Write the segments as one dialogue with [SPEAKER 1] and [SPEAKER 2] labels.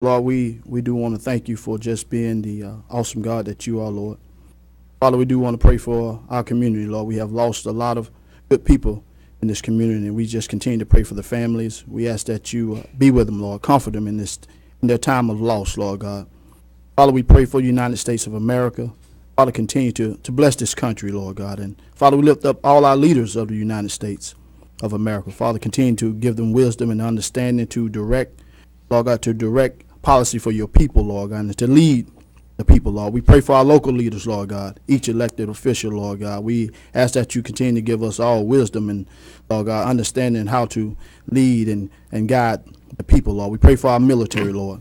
[SPEAKER 1] Lord, we do want to thank you for just being the awesome God that you are, Lord. Father, we do want to pray for our community, Lord. We have lost a lot of good people in this community, and we just continue to pray for the families. We ask that you be with them, Lord. Comfort them in their time of loss, Lord God. Father, we pray for the United States of America. Father, continue to bless this country, Lord God. And Father, we lift up all our leaders of the United States of America. Father, continue to give them wisdom and understanding to direct, Lord God, to direct policy for your people, Lord God, and to lead the people, Lord. We pray for our local leaders, Lord God, each elected official, Lord God. We ask that you continue to give us all wisdom and, Lord God, understanding how to lead and guide the people, Lord. We pray for our military, Lord.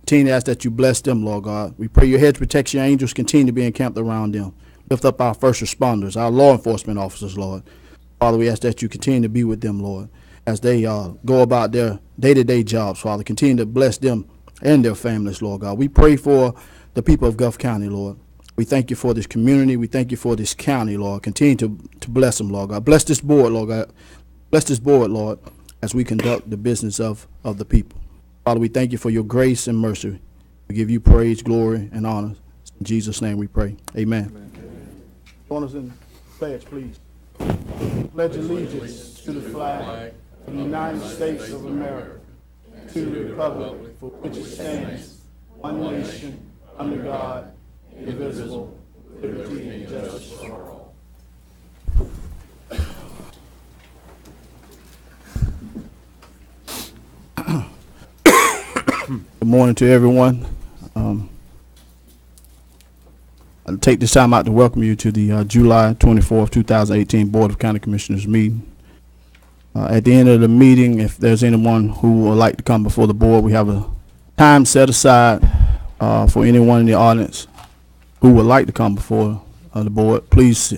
[SPEAKER 1] Continue to ask that you bless them, Lord God. We pray your hedge protection angels continue to be encamped around them. Lift up our first responders, our law enforcement officers, Lord. Father, we ask that you continue to be with them, Lord, as they go about their day-to-day jobs, Father. Continue to bless them and their families, Lord God. We pray for the people of Gulf County, Lord. We thank you for this community. We thank you for this county, Lord. Continue to bless them, Lord God. Bless this board, Lord God. Bless this board, Lord, as we conduct the business of the people. Father, we thank you for your grace and mercy. We give you praise, glory, and honor. In Jesus' name we pray. Amen. Join us in pledge, please. Pledge allegiance to the flag of the United States of America, to the republic for which it stands, one nation, under God, indivisible, with liberty and justice for all. Good morning to everyone. I'll take this time out to welcome you to the July 24th, 2018 Board of County Commissioners meeting. At the end of the meeting, if there's anyone who would like to come before the board, we have a time set aside for anyone in the audience who would like to come before the board. Please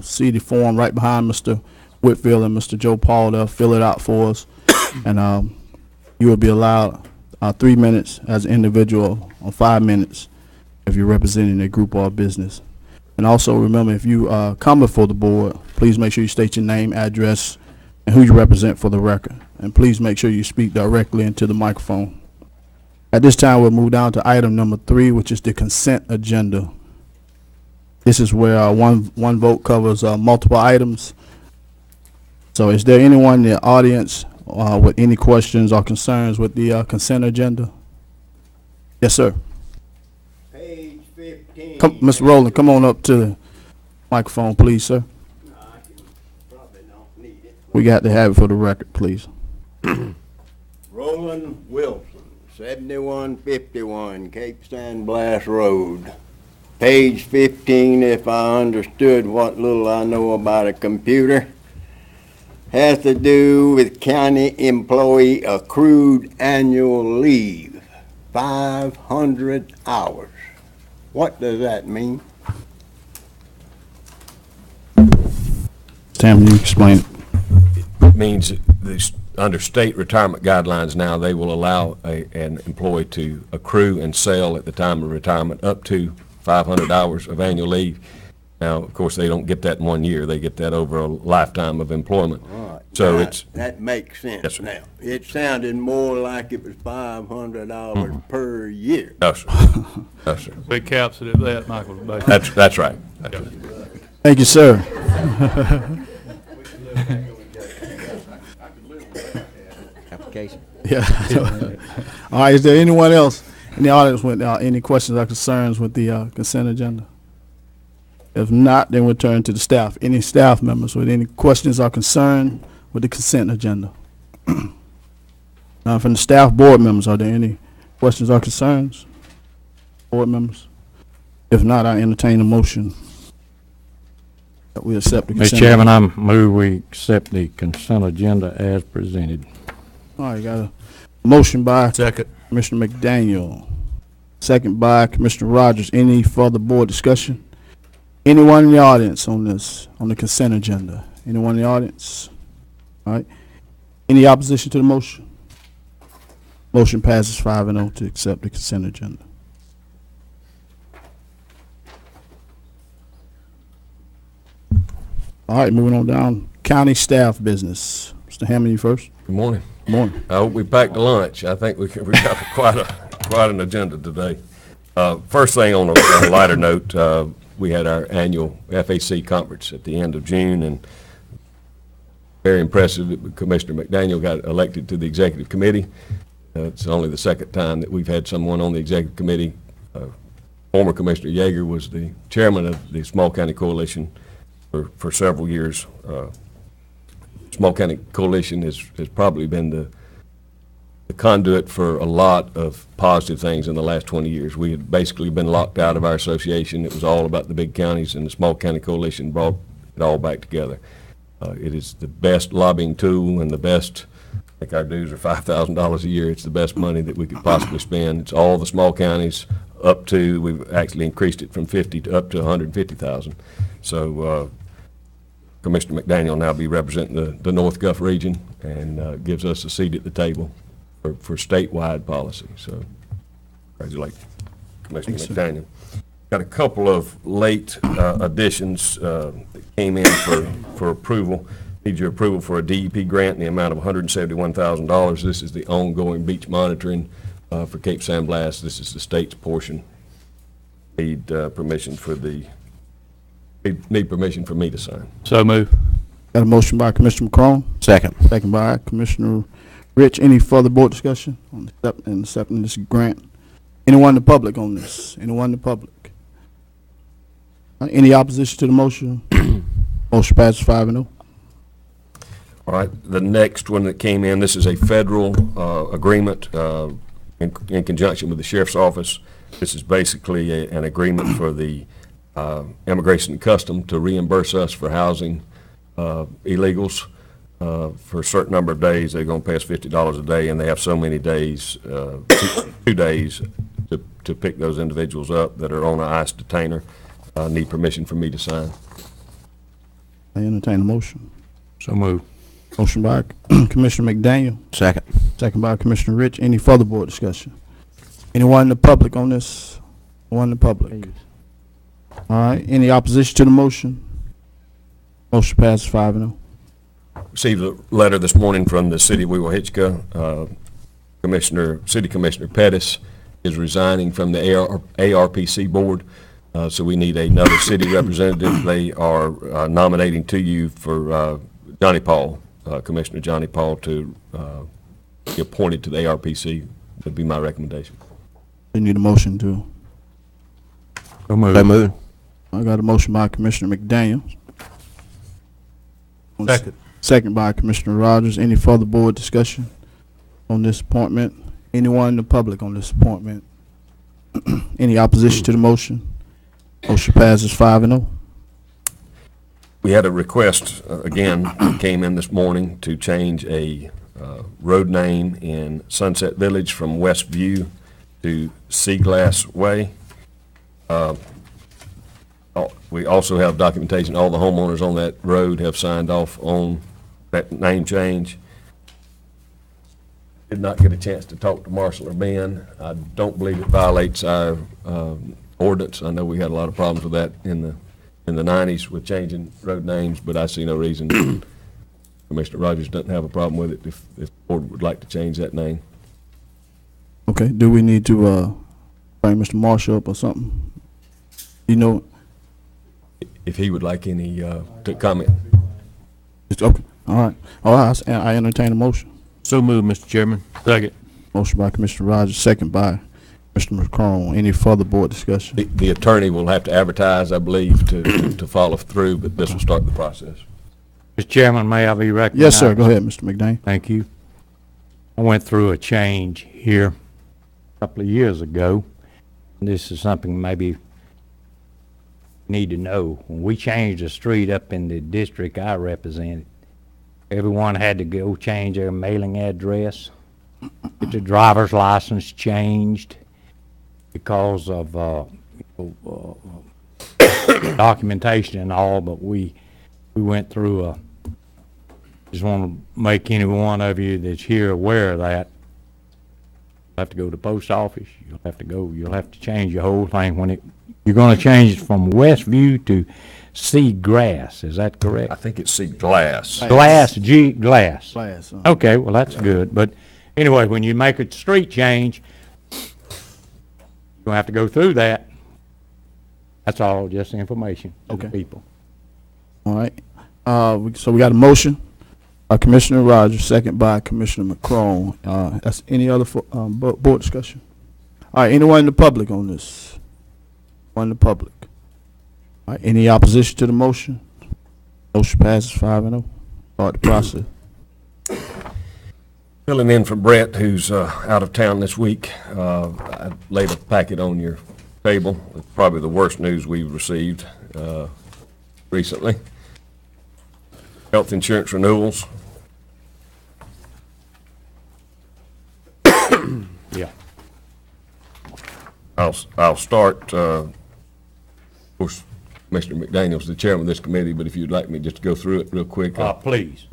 [SPEAKER 1] see the form right behind Mr. Whitfield and Mr. Joe Paul. They'll fill it out for us, and you will be allowed 3 minutes as an individual or 5 minutes if you're representing a group or a business. And also remember, if you come before the board, please make sure you state your name, address, and who you represent for the record. And please make sure you speak directly into the microphone. At this time, we'll move down to item number 3, which is the consent agenda. This is where one vote covers multiple items. So is there anyone in the audience with any questions or concerns with the consent agenda? Yes, sir.
[SPEAKER 2] Page 15.
[SPEAKER 1] Mr. Rowland, come on up to the microphone, please, sir.
[SPEAKER 2] Probably don't need it.
[SPEAKER 1] We got to have it for the record, please.
[SPEAKER 2] Roland Wilson, 7151 Cape San Blas Road. Page 15, if I understood what little I know about a computer, has to do with county employee accrued annual leave, 500 hours. What does that mean?
[SPEAKER 1] Tam, you explain it.
[SPEAKER 3] It means that under state retirement guidelines now, they will allow an employee to accrue and sell at the time of retirement up to 500 hours of annual leave. Now, of course, they don't get that in 1 year. They get that over a lifetime of employment.
[SPEAKER 2] Right.
[SPEAKER 3] So
[SPEAKER 2] that makes sense.
[SPEAKER 3] Yes, sir.
[SPEAKER 2] Now. It sounded more like it was 500 hours per year.
[SPEAKER 3] No, sir. No, sir.
[SPEAKER 4] Big caps it at that, Michael.
[SPEAKER 3] That's right.
[SPEAKER 1] Thank you, sir.
[SPEAKER 2] Application.
[SPEAKER 1] Yeah. All right, is there anyone else in the audience with any questions or concerns with the consent agenda? If not, then we'll turn to the staff. Any staff members with any questions or concern with the consent agenda? From the staff board members, are there any questions or concerns? Board members? If not, I entertain a motion that we accept the consent
[SPEAKER 5] Mr. Chairman, I move we accept the consent agenda as presented.
[SPEAKER 1] All right, got a motion by
[SPEAKER 4] Second.
[SPEAKER 1] Commissioner McDaniel, second by Commissioner Rogers. Any further board discussion? Anyone in the audience on the consent agenda? Anyone in the audience? All right. Any opposition to the motion? Motion passes 5-0 to accept the consent agenda. All right, moving on down. County staff business. Mr. Hammond, you first.
[SPEAKER 3] Good morning.
[SPEAKER 1] Good morning.
[SPEAKER 3] I hope we packed a lunch. I think we got quite Quite an agenda today. First thing on a lighter note, we had our annual FAC conference at the end of June, and very impressive that Commissioner McDaniel got elected to the executive committee. It's only the second time that we've had someone on the executive committee. Former Commissioner Yeager was the chairman of the Small County Coalition for several years. Small County Coalition has probably been the conduit for a lot of positive things in the last 20 years. We had basically been locked out of our association. It was all about the big counties, and the Small County Coalition brought it all back together. It is the best lobbying tool and the best, I think our dues are $5,000 a year. It's the best money that we could possibly spend. It's all the small counties up to, we've actually increased it from 50 to up to 150,000. So Commissioner McDaniel now be representing the North Gulf region and gives us a seat at the table for statewide policy. So congratulate Commissioner McDaniel. Got a couple of late additions that came in for approval. Need your approval for a DEP grant in the amount of $171,000. This is the ongoing beach monitoring for Cape San Blas. This is the state's portion. Need permission for me to sign.
[SPEAKER 5] So move.
[SPEAKER 1] Got a motion by Commissioner McCrone,
[SPEAKER 5] Second.
[SPEAKER 1] second by Commissioner Rich. Any further board discussion on accepting this grant? Anyone in the public on this? Anyone in the public? Any opposition to the motion? Motion passes 5-0.
[SPEAKER 3] All right, the next one that came in, this is a federal agreement in conjunction with the Sheriff's Office. This is basically an agreement for the Immigration and Custom to reimburse us for housing illegals for a certain number of days. They're going to pay us $50 a day, and they have so many days, 2 days, to pick those individuals up that are on an ICE detainer. Need permission for me to sign.
[SPEAKER 1] I entertain a motion.
[SPEAKER 5] So move.
[SPEAKER 1] Motion by Commissioner McDaniel,
[SPEAKER 5] Second.
[SPEAKER 1] second by Commissioner Rich. Any further board discussion? Anyone in the public on this? Anyone in the public? All right, any opposition to the motion? Motion passes 5-0.
[SPEAKER 3] Received a letter this morning from the city of Weewillhitchka. City Commissioner Pettis is resigning from the ARPC board. So we need another city representative. They are nominating to you for Johnny Paul, Commissioner Johnny Paul, to be appointed to the ARPC. Would be my recommendation.
[SPEAKER 1] You need a motion to.
[SPEAKER 5] So move.
[SPEAKER 1] I got a motion by Commissioner McDaniel.
[SPEAKER 5] Second.
[SPEAKER 1] Second by Commissioner Rogers. Any further board discussion on this appointment? Anyone in the public on this appointment? Any opposition to the motion? Motion passes 5-0.
[SPEAKER 3] We had a request, again, that came in this morning to change a road name in Sunset Village from Westview to Seaglass Way. We also have documentation, all the homeowners on that road have signed off on that name change. Did not get a chance to talk to Marshall or Ben. I don't believe it violates our ordinance. I know we had a lot of problems with that in the 90s with changing road names, but I see no reason. Commissioner Rogers doesn't have a problem with it if the board would like to change that name.
[SPEAKER 1] Okay, do we need to bring Mr. Marshall up or something? You know,
[SPEAKER 3] If he would like any to comment.
[SPEAKER 1] it's okay. All right. All right, I entertain a motion.
[SPEAKER 5] So move, Mr. Chairman. Second.
[SPEAKER 1] Motion by Commissioner Rogers, second by Mr. McCrone. Any further board discussion?
[SPEAKER 3] The attorney will have to advertise, I believe, to follow through, but this will start the process.
[SPEAKER 5] Mr. Chairman, may I be recognized?
[SPEAKER 1] Yes, sir. Go ahead, Mr. McDaniel.
[SPEAKER 5] Thank you. I went through a change here a couple of years ago. This is something maybe you need to know. When we changed the street up in the district I represented, everyone had to go change their mailing address, get their driver's license changed because of documentation and all, but we went through a, just want to make any one of you that's here aware of that. You'll have to go to the post office, you'll have to change your whole thing when you're going to change it from Westview to Seagrass, is that correct?
[SPEAKER 3] I think it's Glass.
[SPEAKER 5] Glass.
[SPEAKER 1] Class.
[SPEAKER 5] Okay, well, that's good, but anyway, when you make a street change, Don't have to go through that. That's all, just information to the
[SPEAKER 1] Okay.
[SPEAKER 5] people.
[SPEAKER 1] All right. So we got a motion by Commissioner Rogers, second by Commissioner McCrone. That's any other board discussion? All right, anyone in the public on this? One in the public. All right, any opposition to the motion? Motion passes 5-0. Start the process.
[SPEAKER 3] Filling in for Brett, who's out of town this week. I laid a packet on your table. It's probably the worst news we've received recently. Health insurance renewals.
[SPEAKER 5] Yeah.
[SPEAKER 3] I'll start, of course, Commissioner McDaniel's the chairman of this committee, but if you'd like me just to go through it real quick.
[SPEAKER 5] Please.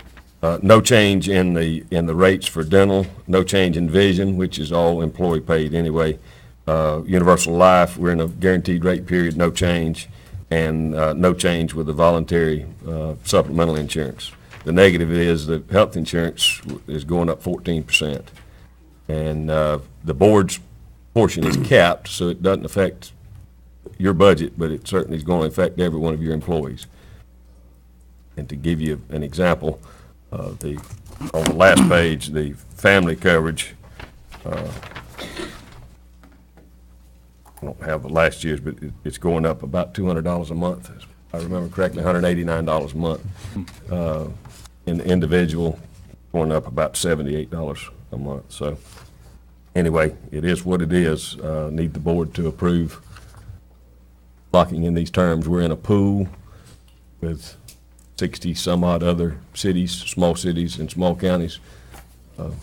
[SPEAKER 3] No change in the rates for dental, no change in vision, which is all employee paid anyway. Universal life, we're in a guaranteed rate period, no change, and no change with the voluntary supplemental insurance. The negative is that health insurance is going up 14%. And the board's portion is capped, so it doesn't affect your budget, but it certainly is going to affect every one of your employees. And to give you an example, on the last page, the family coverage, I don't have the last year's, but it's going up about $200 a month. If I remember correctly, $189 a month. In the individual, going up about $78 a month. So anyway, it is what it is. Need the board to approve locking in these terms. We're in a pool with 60 some odd other cities, small cities and small counties. The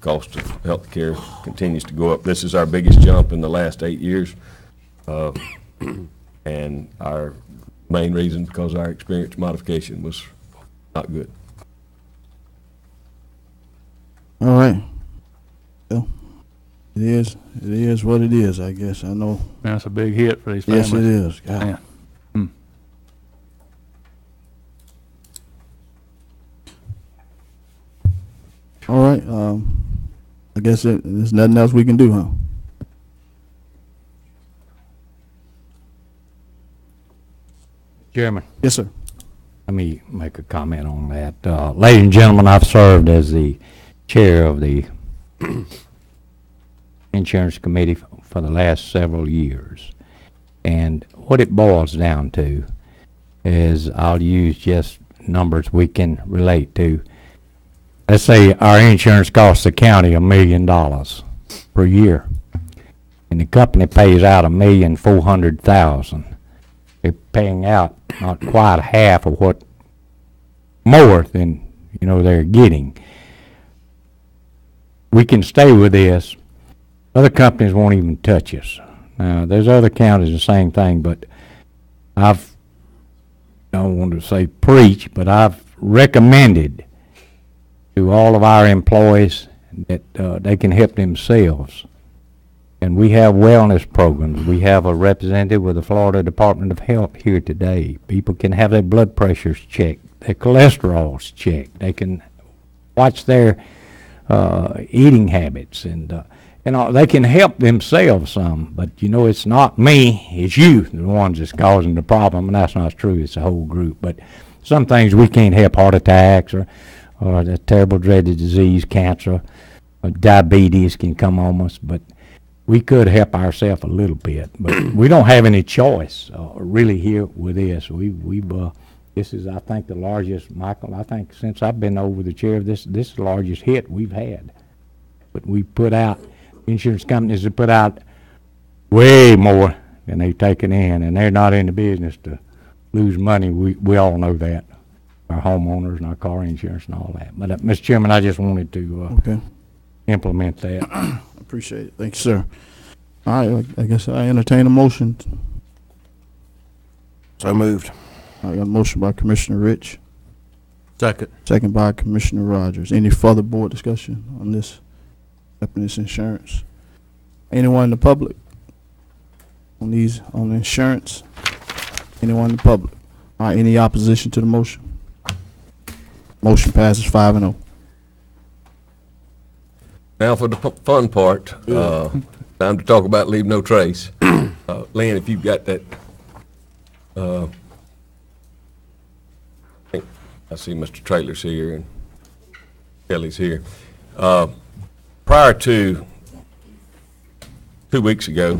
[SPEAKER 3] cost of health care continues to go up. This is our biggest jump in the last 8 years. And our main reason, because our experience modification was not good.
[SPEAKER 1] All right. Well, it is what it is, I guess. I know.
[SPEAKER 4] That's a big hit for these families.
[SPEAKER 1] Yes, it is. God.
[SPEAKER 4] Yeah.
[SPEAKER 1] All right. I guess there's nothing else we can do, huh?
[SPEAKER 5] Chairman,
[SPEAKER 1] Yes, sir.
[SPEAKER 5] let me make a comment on that. Ladies and gentlemen, I've served as the chair of the insurance committee for the last several years. And what it boils down to is, I'll use just numbers we can relate to. Let's say our insurance costs the county $1 million per year, and the company pays out $1,400,000. They're paying out not quite half of what, more than, they're getting. We can stay with this. Other companies won't even touch us. Now, there's other counties the same thing, but I don't want to say preach, but I've recommended to all of our employees that they can help themselves. And we have wellness programs. We have a representative with the Florida Department of Health here today. People can have their blood pressures checked, their cholesterol's checked. They can watch their eating habits, and they can help themselves some. But it's not me, it's you, the ones that's causing the problem, and that's not true. It's a whole group. But some things we can't help: heart attacks, or the terrible dreaded disease, cancer, or diabetes can come on us. But we could help ourselves a little bit, but we don't have any choice really here with this. This is, I think, the largest, Michael, I think since I've been over the chair of this is the largest hit we've had. But we put out, insurance companies have put out way more than they've taken in, and they're not in the business to lose money. We all know that, our homeowners and our car insurance and all that. But, Mr. Chairman, I just wanted to
[SPEAKER 1] Okay.
[SPEAKER 5] implement that.
[SPEAKER 1] Appreciate it. Thank you, sir. All right. I guess I entertain a motion.
[SPEAKER 6] So moved.
[SPEAKER 1] I got a motion by Commissioner Rich,
[SPEAKER 6] Second.
[SPEAKER 1] second by Commissioner Rogers. Any further board discussion on this insurance? Anyone in the public on the insurance? Anyone in the public? All right. Any opposition to the motion? Motion passes 5-0.
[SPEAKER 3] Now for the fun part, Time to talk about Leave No Trace. Lynn, if you've got that, I see Mr. Traylor's here and Kelly's here. Prior to 2 weeks ago,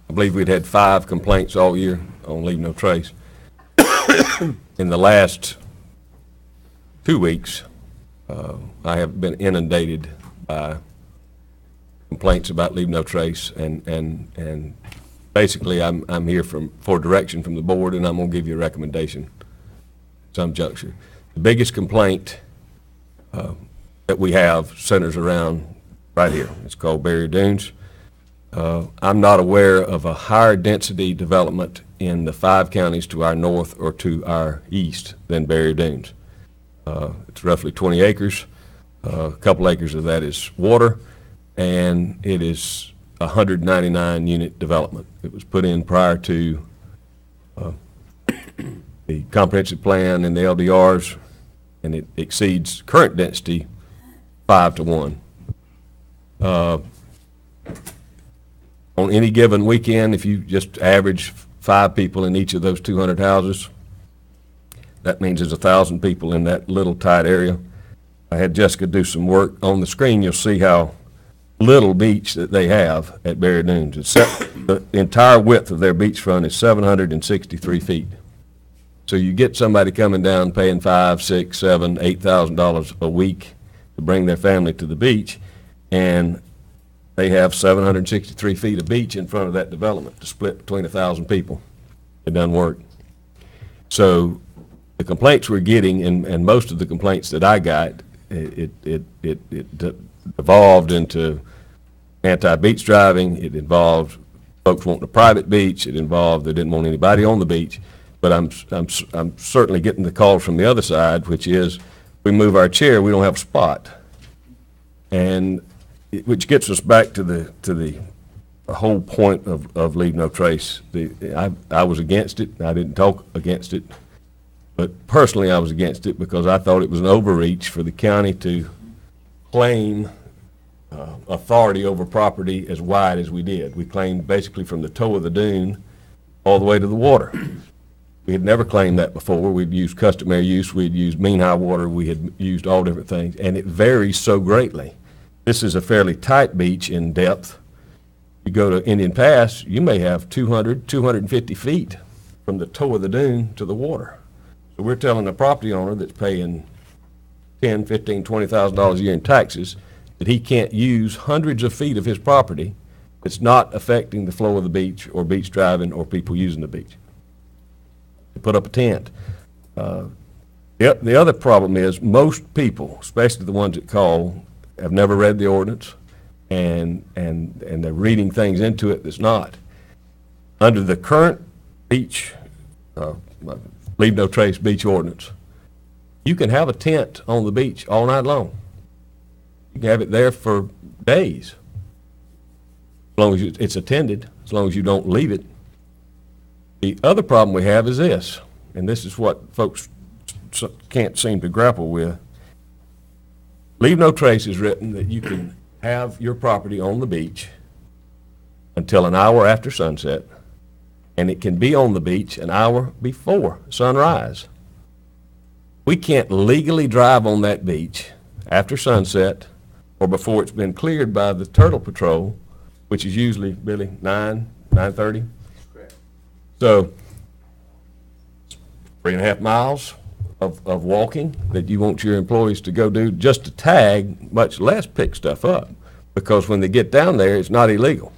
[SPEAKER 3] I believe we'd had 5 complaints all year on Leave No Trace. In the last 2 weeks, I have been inundated by complaints about Leave No Trace, and basically I'm here for direction from the board, and I'm going to give you a recommendation at some juncture. The biggest complaint that we have centers around right here. It's called Barrier Dunes. I'm not aware of a higher density development in the 5 counties to our north or to our east than Barrier Dunes. It's roughly 20 acres. A couple acres of that is water, and it is a 199 unit development. It was put in prior to the comprehensive plan and the LDRs, and it exceeds current density 5 to 1. On any given weekend, if you just average 5 people in each of those 200 houses, that means there's 1,000 people in that little tight area. I had Jessica do some work. On the screen, you'll see how little beach that they have at Barrier Dunes. The entire width of their beachfront is 763 feet. So you get somebody coming down paying $5,000, $6,000, $7,000, $8,000 a week to bring their family to the beach, and they have 763 feet of beach in front of that development to split between 1,000 people. It doesn't work. So the complaints we're getting, and most of the complaints that I got, it evolved into anti-beach driving. It involved folks wanting a private beach. It involved they didn't want anybody on the beach. But I'm certainly getting the call from the other side, which is we move our chair, we don't have a spot, and which gets us back to the whole point of Leave No Trace. I was against it. I didn't talk against it. But personally, I was against it because I thought it was an overreach for the county to claim authority over property as wide as we did. We claimed basically from the toe of the dune all the way to the water. We had never claimed that before. We'd used customary use. We'd used mean high water. We had used all different things, and it varies so greatly. This is a fairly tight beach in depth. You go to Indian Pass, you may have 200, 250 feet from the toe of the dune to the water. So we're telling a property owner that's paying $10,000, $15,000, $20,000 a year in taxes that he can't use hundreds of feet of his property. It's not affecting the flow of the beach or beach driving or people using the beach. To put up a tent. The other problem is most people, especially the ones that call, have never read the ordinance, and they're reading things into it that's not. Under the current beach, Leave No Trace beach ordinance, you can have a tent on the beach all night long. You can have it there for days, as long as it's attended, as long as you don't leave it. The other problem we have is this, and this is what folks can't seem to grapple with. Leave No Trace is written that you can have your property on the beach until an hour after sunset, and it can be on the beach an hour before sunrise. We can't legally drive on that beach after sunset or before it's been cleared by the Turtle Patrol, which is usually, Billy, 9:30. So 3.5 miles of walking that you want your employees to go do just to tag, much less pick stuff up, because when they get down there, it's not illegal.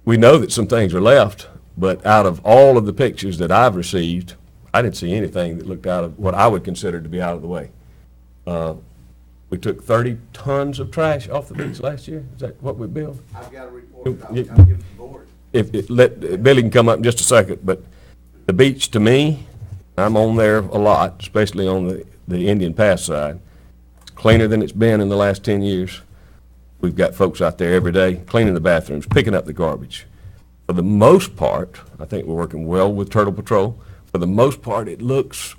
[SPEAKER 3] We know that some things are left, but out of all of the pictures that I've received, I didn't see anything that looked out of what I would consider to be out of the way. We took 30 tons of trash off the beach last year. Is that what we billed?
[SPEAKER 4] I've got a report that I'll give it to the board.
[SPEAKER 3] Billy can come up in just a second, but the beach, to me, I'm on there a lot, especially on the Indian Pass side. It's cleaner than it's been in the last 10 years. We've got folks out there every day cleaning the bathrooms, picking up the garbage. For the most part, I think we're working well with Turtle Patrol. For the most part, it looks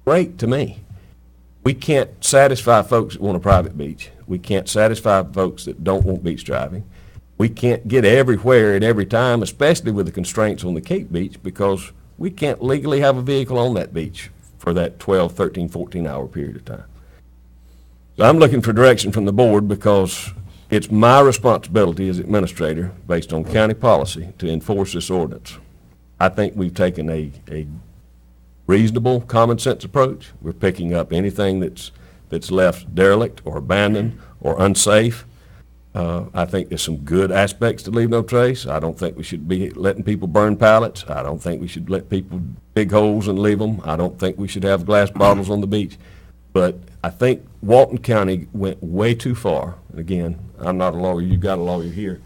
[SPEAKER 3] great to me. We can't satisfy folks that want a private beach. We can't satisfy folks that don't want beach driving. We can't get everywhere at every time, especially with the constraints on the Cape Beach, because we can't legally have a vehicle on that beach for that 12, 13, 14-hour period of time. So I'm looking for direction from the board, because it's my responsibility as administrator, based on county policy, to enforce this ordinance. I think we've taken a reasonable, common sense approach. We're picking up anything that's left derelict or abandoned or unsafe. I think there's some good aspects to leave no trace. I don't think we should be letting people burn pallets. I don't think we should let people dig holes and leave them. I don't think we should have glass bottles on the beach. But I think Walton County went way too far. And again, I'm not a lawyer. You've got a lawyer here.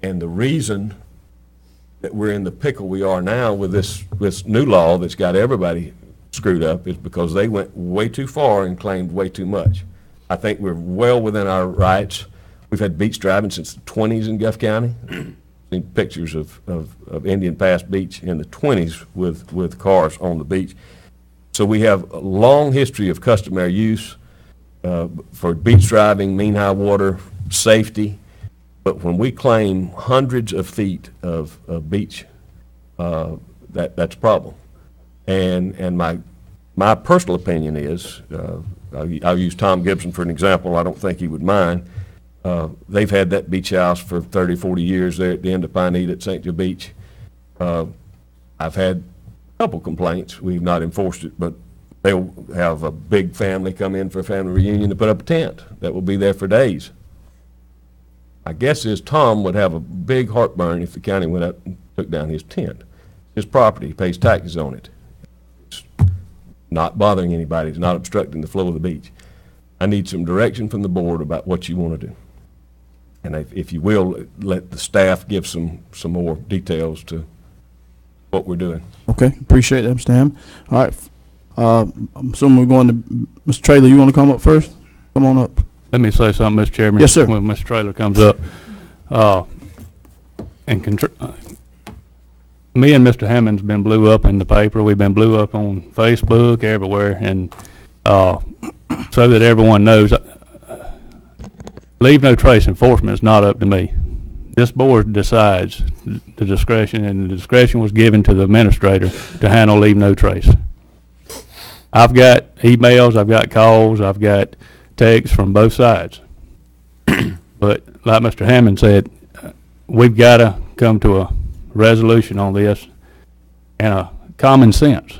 [SPEAKER 3] And the reason that we're in the pickle we are now with this new law that's got everybody screwed up is because they went way too far and claimed way too much. I think we're well within our rights. We've had beach driving since the 20s in Guff County. Seen pictures of Indian Pass Beach in the 20s with cars on the beach. So we have a long history of customary use for beach driving, mean high water, safety. But when we claim hundreds of feet of beach, that's a problem. And my personal opinion is, I'll use Tom Gibson for an example. I don't think he would mind. They've had that beach house for 30, 40 years there at the end of Pineed at St. Joe Beach. I've had a couple complaints. We've not enforced it, but they'll have a big family come in for a family reunion to put up a tent that will be there for days. My guess is Tom would have a big heartburn if the county went up and took down his tent. His property, he pays taxes on it. It's not bothering anybody. It's not obstructing the flow of the beach. I need some direction from the board about what you want to do. And if you will, let the staff give some more details to what we're doing.
[SPEAKER 1] Okay, appreciate that, Mr. Hammond. All right, I'm assuming we're going to, Mr. Traylor, you want to come up first? Come on up.
[SPEAKER 7] Let me say something, Mr. Chairman.
[SPEAKER 1] Yes, sir.
[SPEAKER 7] When Mr. Traylor comes up. Me and Mr. Hammond's been blew up in the paper. We've been blew up on Facebook, everywhere, and so that everyone knows, leave no trace enforcement is not up to me. This board decides the discretion, and the discretion was given to the administrator to handle leave no trace. I've got emails, I've got calls, I've got texts from both sides. But like Mr. Hammond said, we've got to come to a resolution on this and a common sense.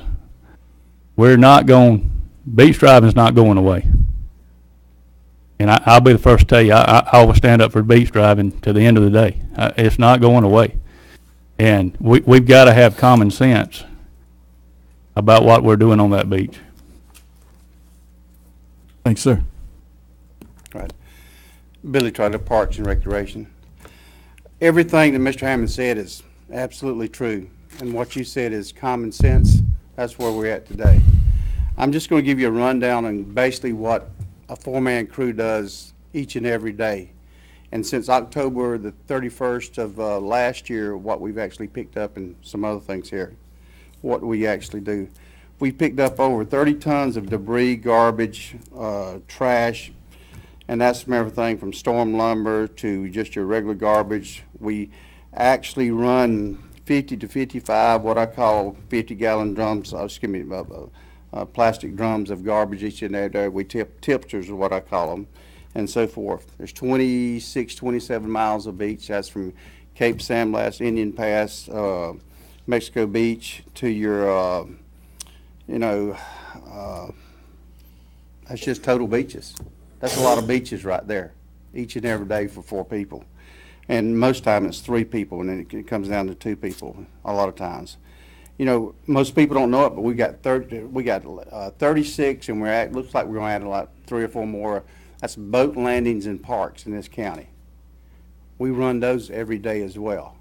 [SPEAKER 7] We're not going, beach driving's not going away. And I'll be the first to tell you, I will stand up for beach driving to the end of the day. It's not going away. And we've got to have common sense about what we're doing on that beach.
[SPEAKER 1] Thanks, sir.
[SPEAKER 4] Right. Billy Trotter, Parks and Recreation. Everything that Mr. Hammond said is absolutely true. And what you said is common sense. That's where we're at today. I'm just going to give you a rundown on basically what a four-man crew does each and every day. And since October the 31st of last year, what we've actually picked up and some other things here, what we actually do. We picked up over 30 tons of debris, garbage, trash, and that's from everything from storm lumber to just your regular garbage. We actually run 50 to 55 what I call 50-gallon drums, plastic drums of garbage each and every day. We tipsters is what I call them, and so forth. There's 26, 27 miles of beach. That's from Cape San Blas, Indian Pass, Mexico Beach to your, that's just total beaches. That's a lot of beaches right there, each and every day for 4 people. And most time it's 3 people, and then it comes down to 2 people a lot of times. You know, most people don't know it, but we got 36, and looks like we're going to add like 3 or 4 more. That's boat landings and parks in this county. We run those every day as well.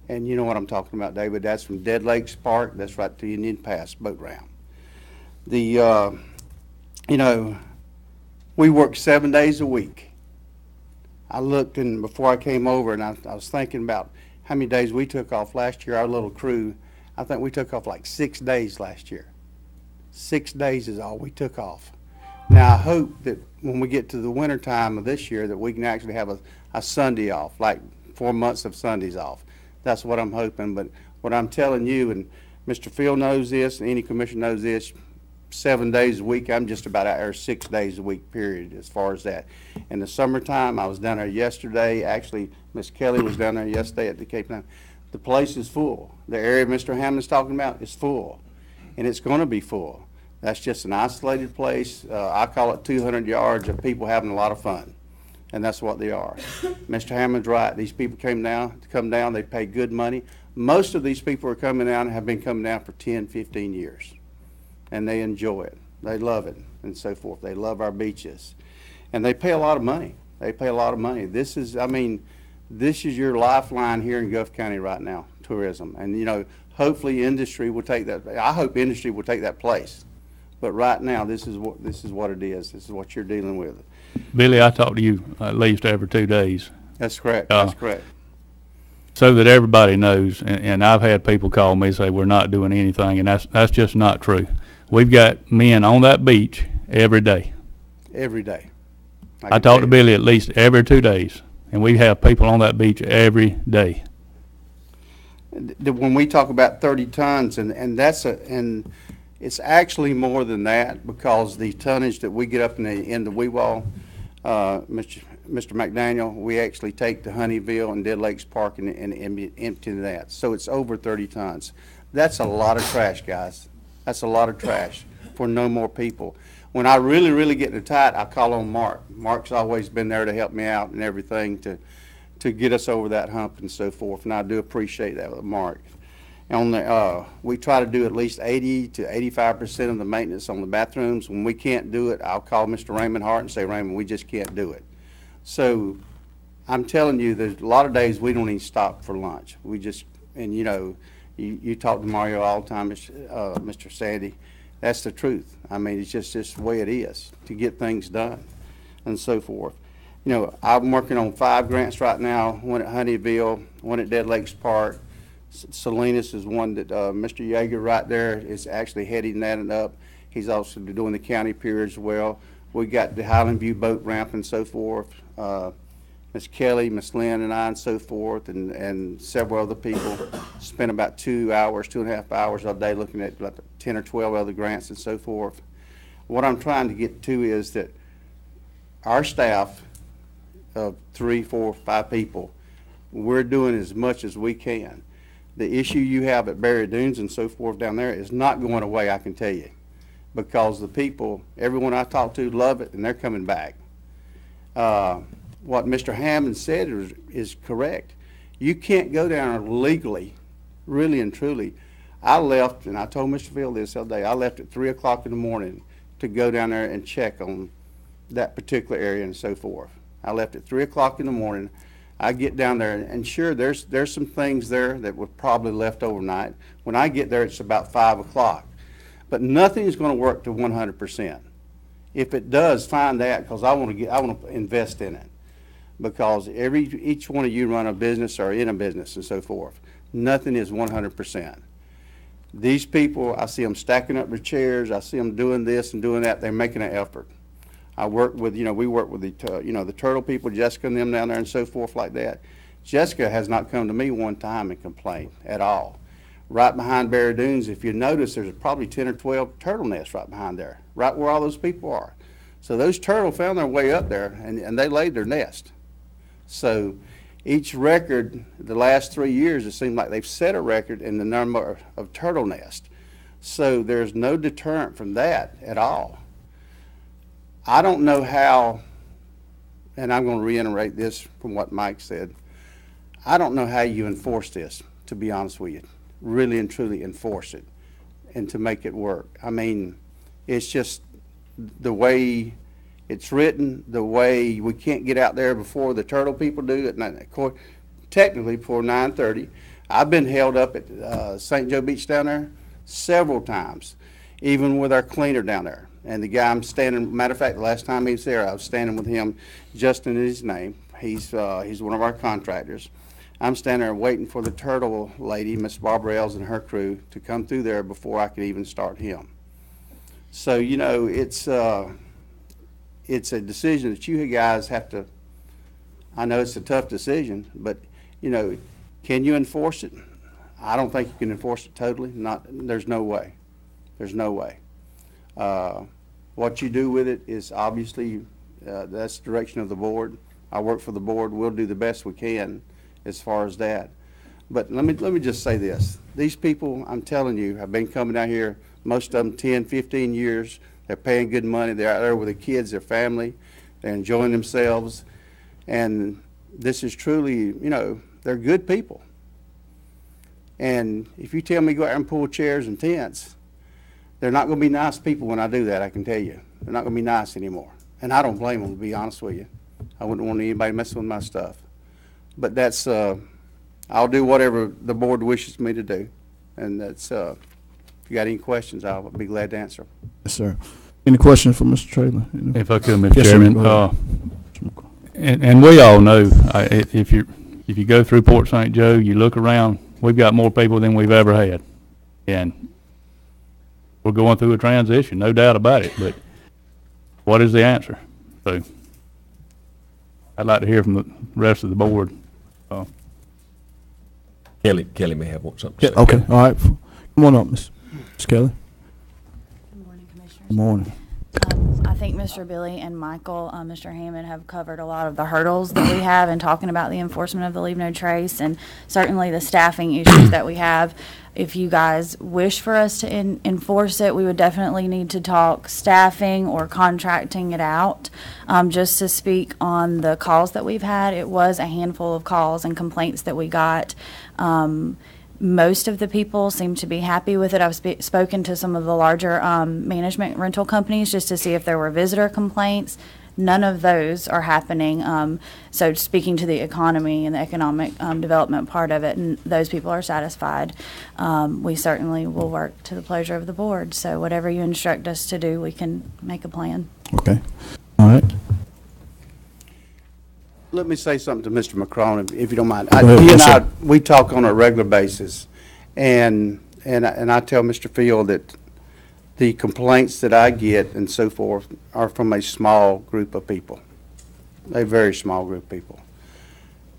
[SPEAKER 4] And you know what I'm talking about, David. That's from Dead Lakes Park. That's right to Indian Pass boat ramp. We work 7 days a week. I looked, and before I came over, and I was thinking about how many days we took off last year. Our little crew, I think we took off like 6 days last year. 6 days is all we took off. Now I hope that when we get to the winter time of this year that we can actually have a Sunday off, like 4 months of Sundays off. That's what I'm hoping, but what I'm telling you, and Mr. Field knows this, and any commissioner knows this, 7 days a week, I'm just about out there 6 days a week, period, as far as that. In the summertime, I was down there yesterday. Actually, Miss Kelly was down there yesterday at the Cape Town. The place is full. The area Mr. Hammond's talking about is full, and it's going to be full. That's just an isolated place. I call it 200 yards of people having a lot of fun, and that's what they are. Mr. Hammond's right. These people come down, they pay good money. Most of these people are coming down and have been coming down for 10, 15 years, and they enjoy it. They love it, and so forth. They love our beaches, and they pay a lot of money. They pay a lot of money. This is your lifeline here in Gulf County right now, tourism. And, you know, hopefully industry will take that. I hope industry will take that place. But right now, this is what it is. This is what you're dealing with.
[SPEAKER 7] Billy, I talk to you at least every 2 days.
[SPEAKER 4] That's correct. That's correct.
[SPEAKER 7] So that everybody knows, and I've had people call me and say we're not doing anything, and that's just not true. We've got men on that beach every day.
[SPEAKER 4] Every day.
[SPEAKER 7] I talk to Billy at least every 2 days, and we have people on that beach every day.
[SPEAKER 4] When we talk about 30 tons, and it's actually more than that, because the tonnage that we get up in the Weewall, Mr. McDaniel, we actually take to Honeyville and Dead Lakes Park and empty that. So it's over 30 tons. That's a lot of trash, guys. That's a lot of trash for no more people. When I really, really get in tight, I call on Mark. Mark's always been there to help me out and everything to get us over that hump and so forth, and I do appreciate that with Mark. We try to do at least 80 to 85% of the maintenance on the bathrooms. When we can't do it, I'll call Mr. Raymond Hart and say, Raymond, we just can't do it. So I'm telling you, there's a lot of days we don't even stop for lunch. We just, and you know, you talk to Mario all the time, Mr. Sandy. That's the truth. I mean, it's just the way it is to get things done and so forth. You know, I'm working on 5 grants right now, one at Honeyville, one at Dead Lakes Park. Salinas is one that Mr. Yeager right there is actually heading that up. He's also doing the county pier as well. We got the Highland View boat ramp and so forth. Miss Kelly, Miss Lynn, and I, and so forth, and several other people spend about 2 hours, 2.5 hours a day looking at like 10 or 12 other grants and so forth. What I'm trying to get to is that our staff of 3, 4, 5 people, we're doing as much as we can. The issue you have at Barry Dunes and so forth down there is not going away, I can tell you, because the people, everyone I talk to, love it, and they're coming back. What Mr. Hammond said is correct. You can't go down there legally, really and truly. I left, and I told Mr. Field this the other day, I left at 3 o'clock in the morning to go down there and check on that particular area and so forth. I left at 3 o'clock in the morning. I get down there, and sure, there's some things there that were probably left overnight. When I get there, it's about 5 o'clock. But nothing's going to work to 100%. If it does, find that, because I want to invest in it. Because each one of you run a business or in a business and so forth. Nothing is 100%. These people, I see them stacking up their chairs. I see them doing this and doing that. They're making an effort. I work with, we work with the turtle people, Jessica and them down there and so forth like that. Jessica has not come to me one time and complained at all. Right behind Barry Dunes, if you notice, there's probably 10 or 12 turtle nests right behind there, right where all those people are. So those turtles found their way up there, and they laid their nest. So each record, the last 3 years, it seems like they've set a record in the number of turtle nests. So there's no deterrent from that at all. I don't know how, and I'm going to reiterate this from what Mike said, I don't know how you enforce this, to be honest with you. Really and truly enforce it and to make it work. I mean, it's just the way it's written, the way we can't get out there before the turtle people do it, technically before 9:30. I've been held up at St. Joe Beach down there several times, even with our cleaner down there. And the guy I'm standing, matter of fact, the last time he was there, I was standing with him, Justin is his name. He's one of our contractors. I'm standing there waiting for the turtle lady, Miss Barbara Ells and her crew, to come through there before I could even start him. So, it's a decision that you guys have to, I know it's a tough decision, but you know, can you enforce it? I don't think you can enforce it totally. There's no way. There's no way. What you do with it is obviously, that's the direction of the board. I work for the board. We'll do the best we can as far as that. But let me just say this. These people, I'm telling you, have been coming out here, most of them 10, 15 years. They're paying good money. They're out there with their kids, their family. They're enjoying themselves. And this is truly, you know, they're good people. And if you tell me go out and pull chairs and tents, they're not going to be nice people when I do that, I can tell you. They're not going to be nice anymore. And I don't blame them, to be honest with you. I wouldn't want anybody messing with my stuff. But that's, I'll do whatever the board wishes me to do. And that's, if you got any questions, I'll be glad to answer.
[SPEAKER 1] Yes, sir. Any questions for Mr. Traylor?
[SPEAKER 7] If I could, Mr.
[SPEAKER 1] Yes, sir.
[SPEAKER 7] Chairman,
[SPEAKER 1] Go ahead.
[SPEAKER 7] and we all know, if you go through Port St. Joe, you look around, we've got more people than we've ever had. And we're going through a transition, no doubt about it, but what is the answer? So I'd like to hear from the rest of the board.
[SPEAKER 3] Kelly may have something to say.
[SPEAKER 1] Okay, all right. Come on up, Ms. Kelly.
[SPEAKER 8] Good morning, Commissioners.
[SPEAKER 1] Good morning.
[SPEAKER 8] I think Mr. Billy and Michael, Mr. Hammond have covered a lot of the hurdles that we have in talking about the enforcement of the Leave No Trace, and certainly the staffing issues that we have. If you guys wish for us to enforce it, we would definitely need to talk staffing or contracting it out. Just to speak on the calls that we've had, it was a handful of calls and complaints that we got. Most of the people seem to be happy with it. I've spoken to some of the larger management rental companies just to see if there were visitor complaints. None of those are happening. So speaking to the economy and the economic development part of it, and those people are satisfied. We certainly will work to the pleasure of the board. So whatever you instruct us to do, we can make a plan.
[SPEAKER 1] Okay. All right.
[SPEAKER 4] Let me say something to Mr. McCrone, if you don't mind.
[SPEAKER 1] Go ahead.
[SPEAKER 4] He and
[SPEAKER 1] Yes,
[SPEAKER 4] I,
[SPEAKER 1] sir.
[SPEAKER 4] we talk on a regular basis, and I tell Mr. Field that the complaints that I get and so forth are from a small group of people, a very small group of people.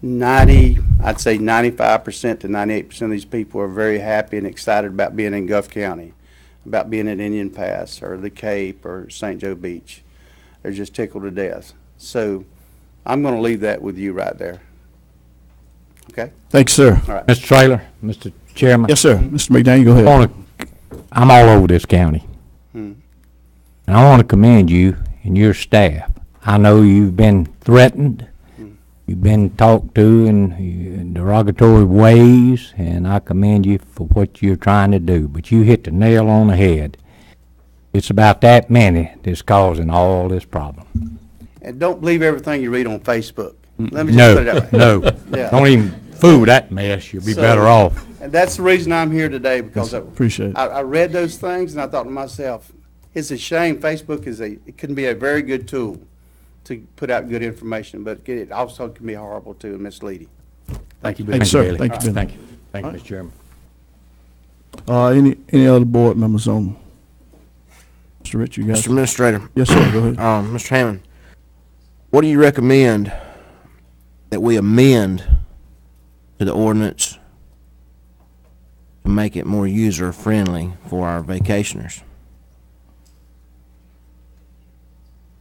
[SPEAKER 4] I'd say 95% to 98% of these people are very happy and excited about being in Gulf County, about being at Indian Pass or the Cape or St. Joe Beach. They're just tickled to death. So I'm going to leave that with you right there. Okay?
[SPEAKER 1] Thanks, sir.
[SPEAKER 4] All right.
[SPEAKER 5] Mr. Traylor, Mr. Chairman.
[SPEAKER 1] Yes, sir. Mr. McDaniel, go ahead.
[SPEAKER 5] I'm all over this county. And I want to commend you and your staff. I know you've been threatened, you've been talked to in derogatory ways, and I commend you for what you're trying to do. But you hit the nail on the head. It's about that many that's causing all this problem.
[SPEAKER 4] And don't believe everything you read on Facebook. Let me just put it that way.
[SPEAKER 5] No,
[SPEAKER 4] Yeah.
[SPEAKER 5] don't even fool that mess. You'll be
[SPEAKER 4] So-
[SPEAKER 5] better off.
[SPEAKER 4] And that's the reason I'm here today, because
[SPEAKER 1] Appreciate it.
[SPEAKER 4] I read those things and I thought to myself, it's a shame Facebook it can be a very good tool to put out good information, but it also can be horrible too and misleading.
[SPEAKER 5] Thank you,
[SPEAKER 1] Thank you, sir. Thank you, Billy.
[SPEAKER 5] Thank you. Thank you, Mr. Chairman.
[SPEAKER 1] Any other board members on? Mr. Rich, you guys?
[SPEAKER 6] Mr. Administrator,
[SPEAKER 1] Yes, sir. Go ahead.
[SPEAKER 6] Mr. Hammond, what do you recommend that we amend to the ordinance to make it more user-friendly for our vacationers?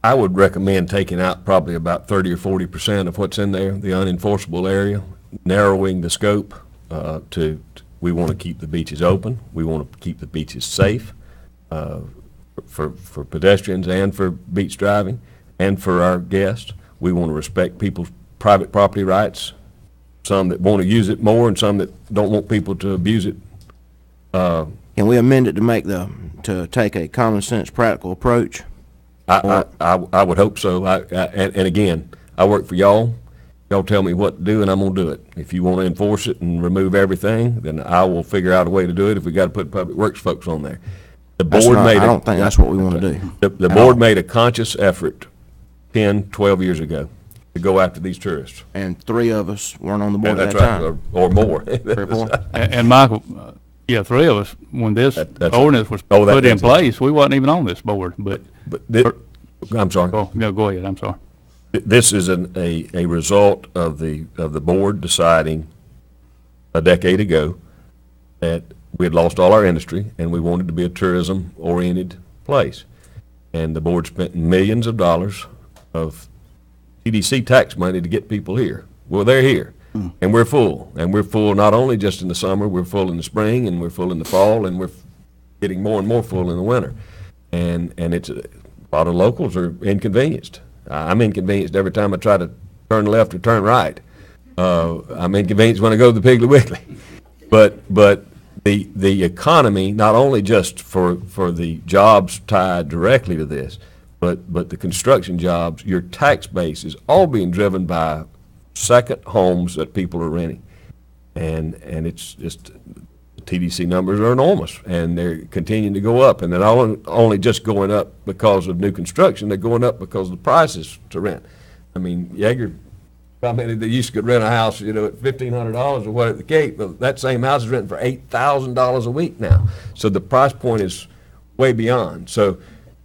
[SPEAKER 3] I would recommend taking out probably about 30 or 40% of what's in there, the unenforceable area, narrowing the scope we want to keep the beaches open. We want to keep the beaches safe for pedestrians and for beach driving and for our guests. We want to respect people's private property rights, some that want to use it more and some that don't want people to abuse it.
[SPEAKER 6] Can we amend it to take a common-sense, practical approach?
[SPEAKER 3] I would hope so. And again, I work for y'all. Y'all tell me what to do, and I'm gonna do it. If you want to enforce it and remove everything, then I will figure out a way to do it if we got to put public works folks on there. The board
[SPEAKER 6] I don't think that's what we want to do.
[SPEAKER 3] The board made a conscious effort 10, 12 years ago to go after these tourists.
[SPEAKER 6] And 3 of us weren't on the board at
[SPEAKER 3] That's
[SPEAKER 6] that
[SPEAKER 3] right,
[SPEAKER 6] time.
[SPEAKER 3] or more.
[SPEAKER 6] 3 or 4?
[SPEAKER 7] And Michael, 3 of us, when this
[SPEAKER 3] That's-
[SPEAKER 7] ordinance was
[SPEAKER 3] oh,
[SPEAKER 7] put in
[SPEAKER 3] that's it.
[SPEAKER 7] place, we wasn't even on this board, but,
[SPEAKER 3] I'm sorry.
[SPEAKER 7] go ahead, I'm sorry.
[SPEAKER 3] This is a result of the board deciding a decade ago that we had lost all our industry and we wanted to be a tourism-oriented place. And the board spent millions of dollars of TDC tax money to get people here. Well, they're here, and we're full. And we're full not only just in the summer, we're full in the spring, and we're full in the fall, and we're getting more and more full in the winter. And it's a lot of locals are inconvenienced. I'm inconvenienced every time I try to turn left or turn right. I'm inconvenienced when I go to the Piggly Wiggly. But the economy, not only just for the jobs tied directly to this, but the construction jobs, your tax base is all being driven by second homes that people are renting. And it's just, the TDC numbers are enormous, and they're continuing to go up. And they're not only just going up because of new construction, they're going up because of the prices to rent. I mean, Yeager commented that you could rent a house, at $1,500 or what at the Cape, but that same house is renting for $8,000 a week now. So the price point is way beyond. So,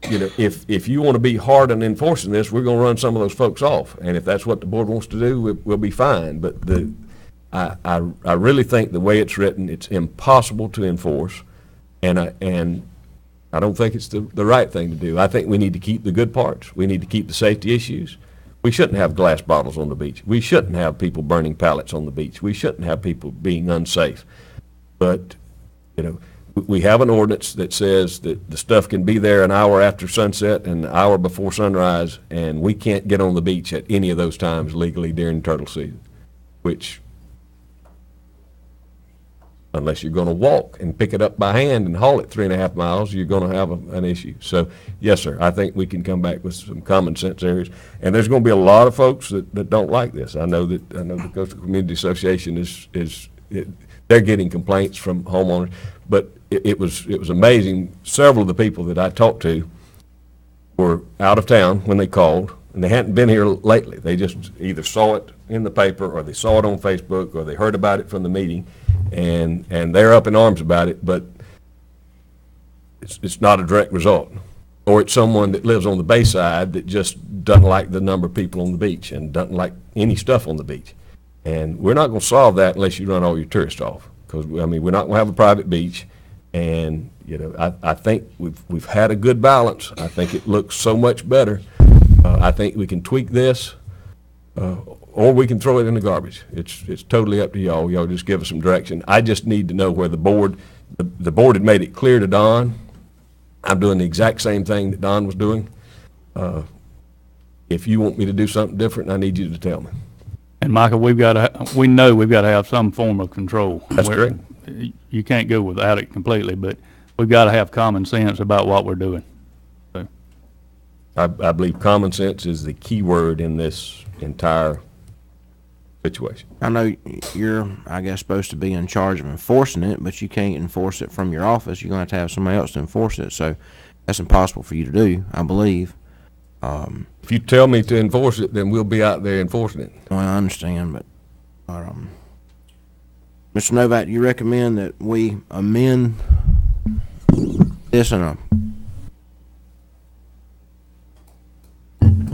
[SPEAKER 3] if you want to be hard on enforcing this, we're going to run some of those folks off. And if that's what the board wants to do, we'll be fine. But I really think the way it's written, it's impossible to enforce, and I don't think it's the right thing to do. I think we need to keep the good parts. We need to keep the safety issues. We shouldn't have glass bottles on the beach. We shouldn't have people burning pallets on the beach. We shouldn't have people being unsafe. But, we have an ordinance that says that the stuff can be there an hour after sunset and an hour before sunrise, and we can't get on the beach at any of those times legally during turtle season, which, unless you're going to walk and pick it up by hand and haul it 3.5 miles, you're going to have an issue. So, yes, sir, I think we can come back with some common sense areas. And there's going to be a lot of folks that don't like this. I know the Coastal Community Association they're getting complaints from homeowners. But it was amazing. Several of the people that I talked to were out of town when they called, and they hadn't been here lately. They just either saw it in the paper, or they saw it on Facebook, or they heard about it from the meeting, and they're up in arms about it. But it's not a direct result, or it's someone that lives on the bayside that just doesn't like the number of people on the beach and doesn't like any stuff on the beach. And we're not going to solve that unless you run all your tourists off. Because, we're not going to have a private beach, and, I think we've had a good balance. I think it looks so much better. I think we can tweak this, or we can throw it in the garbage. It's totally up to y'all. Y'all just give us some direction. I just need to know where the board had made it clear to Don. I'm doing the exact same thing that Don was doing. If you want me to do something different, I need you to tell me.
[SPEAKER 7] And Michael, we know we've got to have some form of control.
[SPEAKER 3] That's correct.
[SPEAKER 7] You can't go without it completely, but we've got to have common sense about what we're doing. So.
[SPEAKER 3] I believe common sense is the key word in this entire situation.
[SPEAKER 6] I know you're, I guess, supposed to be in charge of enforcing it, but you can't enforce it from your office. You're going to have somebody else to enforce it. So that's impossible for you to do, I believe.
[SPEAKER 3] If you tell me to enforce it, then we'll be out there enforcing it.
[SPEAKER 6] Well, I understand, but Mr. Novak, do you recommend that we amend this in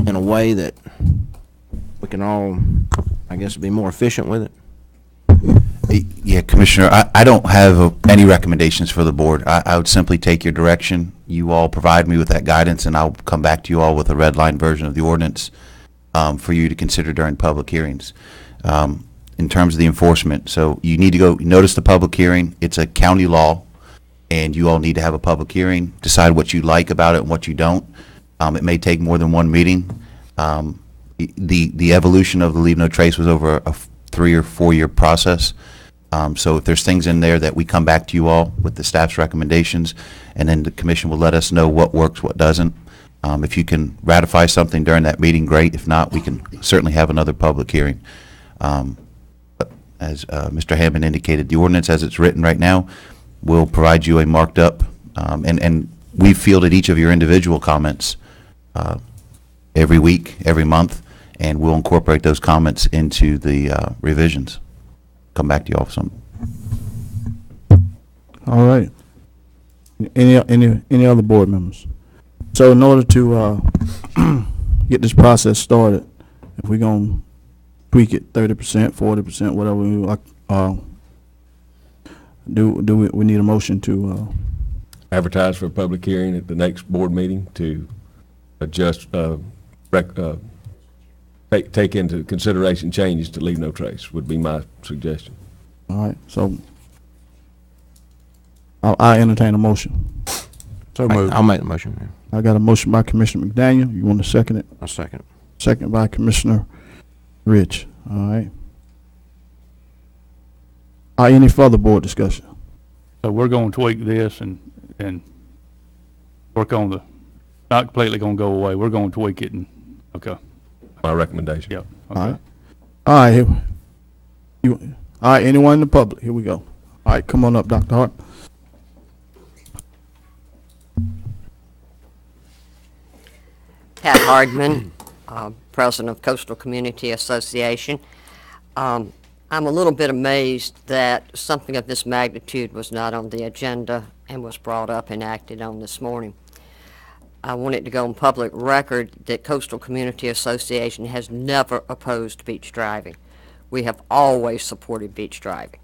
[SPEAKER 6] a way that we can all, I guess, be more efficient with it?
[SPEAKER 9] Yeah, Commissioner, I don't have any recommendations for the board. I would simply take your direction. You all provide me with that guidance, and I'll come back to you all with a red line version of the ordinance for you to consider during public hearings. In terms of the enforcement, so you need to go notice the public hearing. It's a county law, and you all need to have a public hearing, decide what you like about it and what you don't. It may take more than one meeting. The evolution of the Leave No Trace was over a 3 or 4 year process. So if there's things in there that we come back to you all with the staff's recommendations, and then the commission will let us know what works, what doesn't. If you can ratify something during that meeting, great. If not, we can certainly have another public hearing. But as Mr. Hammond indicated, the ordinance as it's written right now will provide you a marked up, and we've fielded each of your individual comments every week, every month, and we'll incorporate those comments into the revisions. Come back to you all with something.
[SPEAKER 1] All right. Any other board members? So in order to get this process started, if we're going to tweak it 30%, 40%, whatever we we need a motion to,
[SPEAKER 3] Advertise for a public hearing at the next board meeting to adjust, take into consideration changes to leave no trace would be my suggestion.
[SPEAKER 1] all right, so I entertain a motion.
[SPEAKER 5] So moved.
[SPEAKER 6] I'll make the motion, Mayor.
[SPEAKER 1] I got a motion by Commissioner McDaniel. You want to second it?
[SPEAKER 6] I'll second it.
[SPEAKER 1] Second by Commissioner Rich. All right. Any further board discussion?
[SPEAKER 7] So we're gonna tweak this and work on not completely gonna go away. We're gonna tweak it and, okay,
[SPEAKER 3] My recommendation.
[SPEAKER 7] yep.
[SPEAKER 1] All
[SPEAKER 7] Okay.
[SPEAKER 1] right. All right, all right, anyone in the public? Here we go. All right, come on up, Dr. Hart.
[SPEAKER 10] Pat Hardman, President of Coastal Community Association. I'm a little bit amazed that something of this magnitude was not on the agenda and was brought up and acted on this morning. I want it to go on public record that Coastal Community Association has never opposed beach driving. We have always supported beach driving.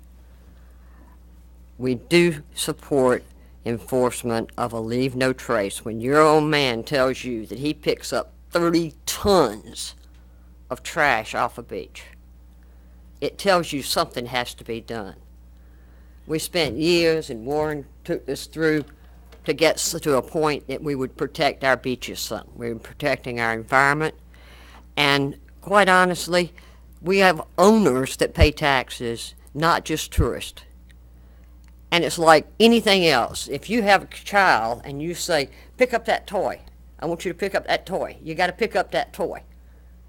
[SPEAKER 10] We do support enforcement of a leave no trace. When your own man tells you that he picks up 30 tons of trash off a beach, it tells you something has to be done. We spent years, and Warren took this through to get to a point that we would protect our beaches some. We were protecting our environment, and quite honestly, we have owners that pay taxes, not just tourists. And it's like anything else. If you have a child and you say, pick up that toy, I want you to pick up that toy. You got to pick up that toy.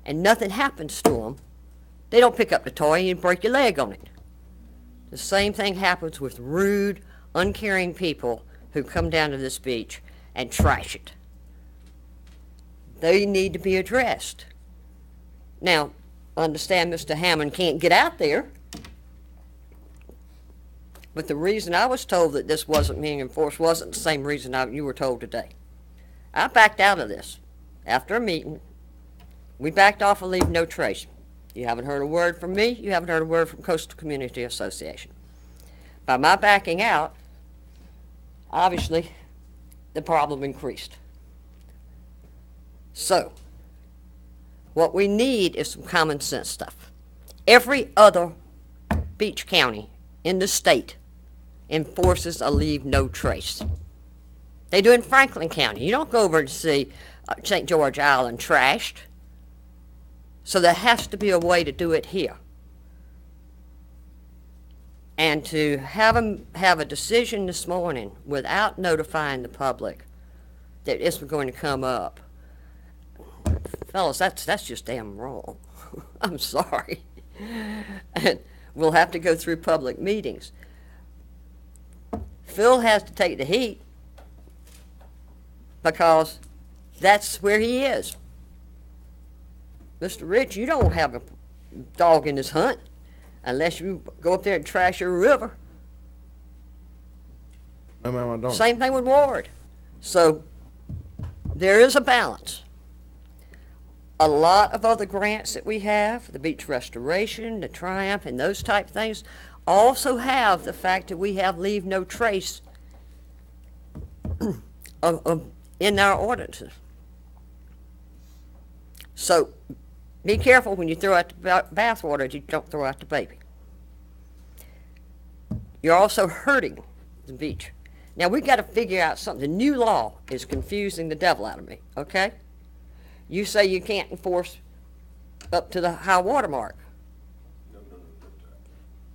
[SPEAKER 10] And nothing happens to them. They don't pick up the toy and you break your leg on it. The same thing happens with rude, uncaring people who come down to this beach and trash it. They need to be addressed. Now, understand Mr. Hammond can't get out there. But the reason I was told that this wasn't being enforced wasn't the same reason you were told today. I backed out of this. After a meeting, we backed off of leave no trace. You haven't heard a word from me. You haven't heard a word from Coastal Community Association. By my backing out, obviously, the problem increased. So, what we need is some common sense stuff. Every other beach county in the state enforces a leave no trace. They do in Franklin County. You don't go over to see St. George Island trashed. So there has to be a way to do it here. And to have a decision this morning without notifying the public that this was going to come up, fellas, that's just damn wrong. I'm sorry. And we'll have to go through public meetings. Phil has to take the heat because that's where he is. Mr. Rich, you don't have a dog in this hunt unless you go up there and trash your river.
[SPEAKER 6] No, ma'am, I don't.
[SPEAKER 10] Same thing with Ward. So there is a balance. A lot of other grants that we have, the beach restoration, the Triumph, and those type things, also have the fact that we have leave no trace in our ordinances. So be careful when you throw out the bathwater that you don't throw out the baby. You're also hurting the beach. Now we've got to figure out something. The new law is confusing the devil out of me, okay? You say you can't enforce up to the high water mark.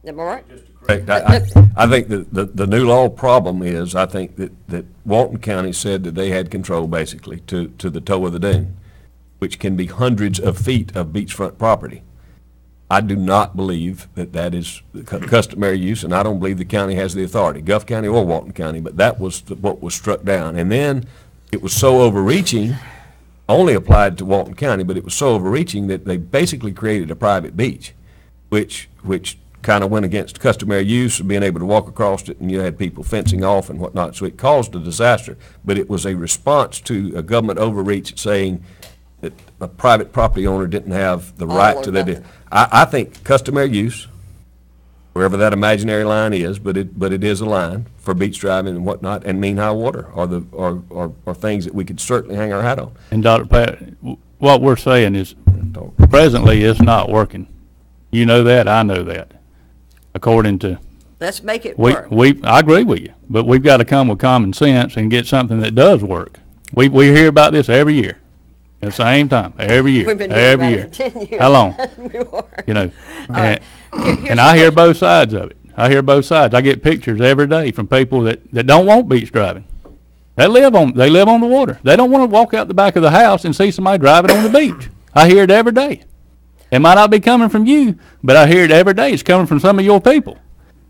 [SPEAKER 10] Am I right?
[SPEAKER 3] Correct. I think the new law problem is, I think that Walton County said that they had control basically to the toe of the dune, which can be hundreds of feet of beachfront property. I do not believe that is customary use, and I don't believe the county has the authority, Gulf County or Walton County, but that was what was struck down. And then it was so overreaching, only applied to Walton County, but it was so overreaching that they basically created a private beach, which kind of went against customary use of being able to walk across it, and you had people fencing off and whatnot, so it caused a disaster. But it was a response to a government overreach saying that a private property owner didn't have the right to that. I think customary use, wherever that imaginary line is, but it is a line for beach driving and whatnot, and mean high water are things that we could certainly hang our hat on.
[SPEAKER 7] And Dr. Pat, what we're saying is presently it's not working. You know that, I know that. According to,
[SPEAKER 10] Let's make it
[SPEAKER 7] I agree with you, but we've got to come with common sense and get something that does work. We hear about this every year, at the same time, every year,
[SPEAKER 10] We've been doing
[SPEAKER 7] every
[SPEAKER 10] about
[SPEAKER 7] year.
[SPEAKER 10] it 10 years.
[SPEAKER 7] How long?
[SPEAKER 10] We were.
[SPEAKER 7] You know,
[SPEAKER 10] Here's
[SPEAKER 7] and I hear both sides of it. I hear both sides. I get pictures every day from people that don't want beach driving. They live on the water. They don't want to walk out the back of the house and see somebody driving on the beach. I hear it every day. It might not be coming from you, but I hear it every day. It's coming from some of your people.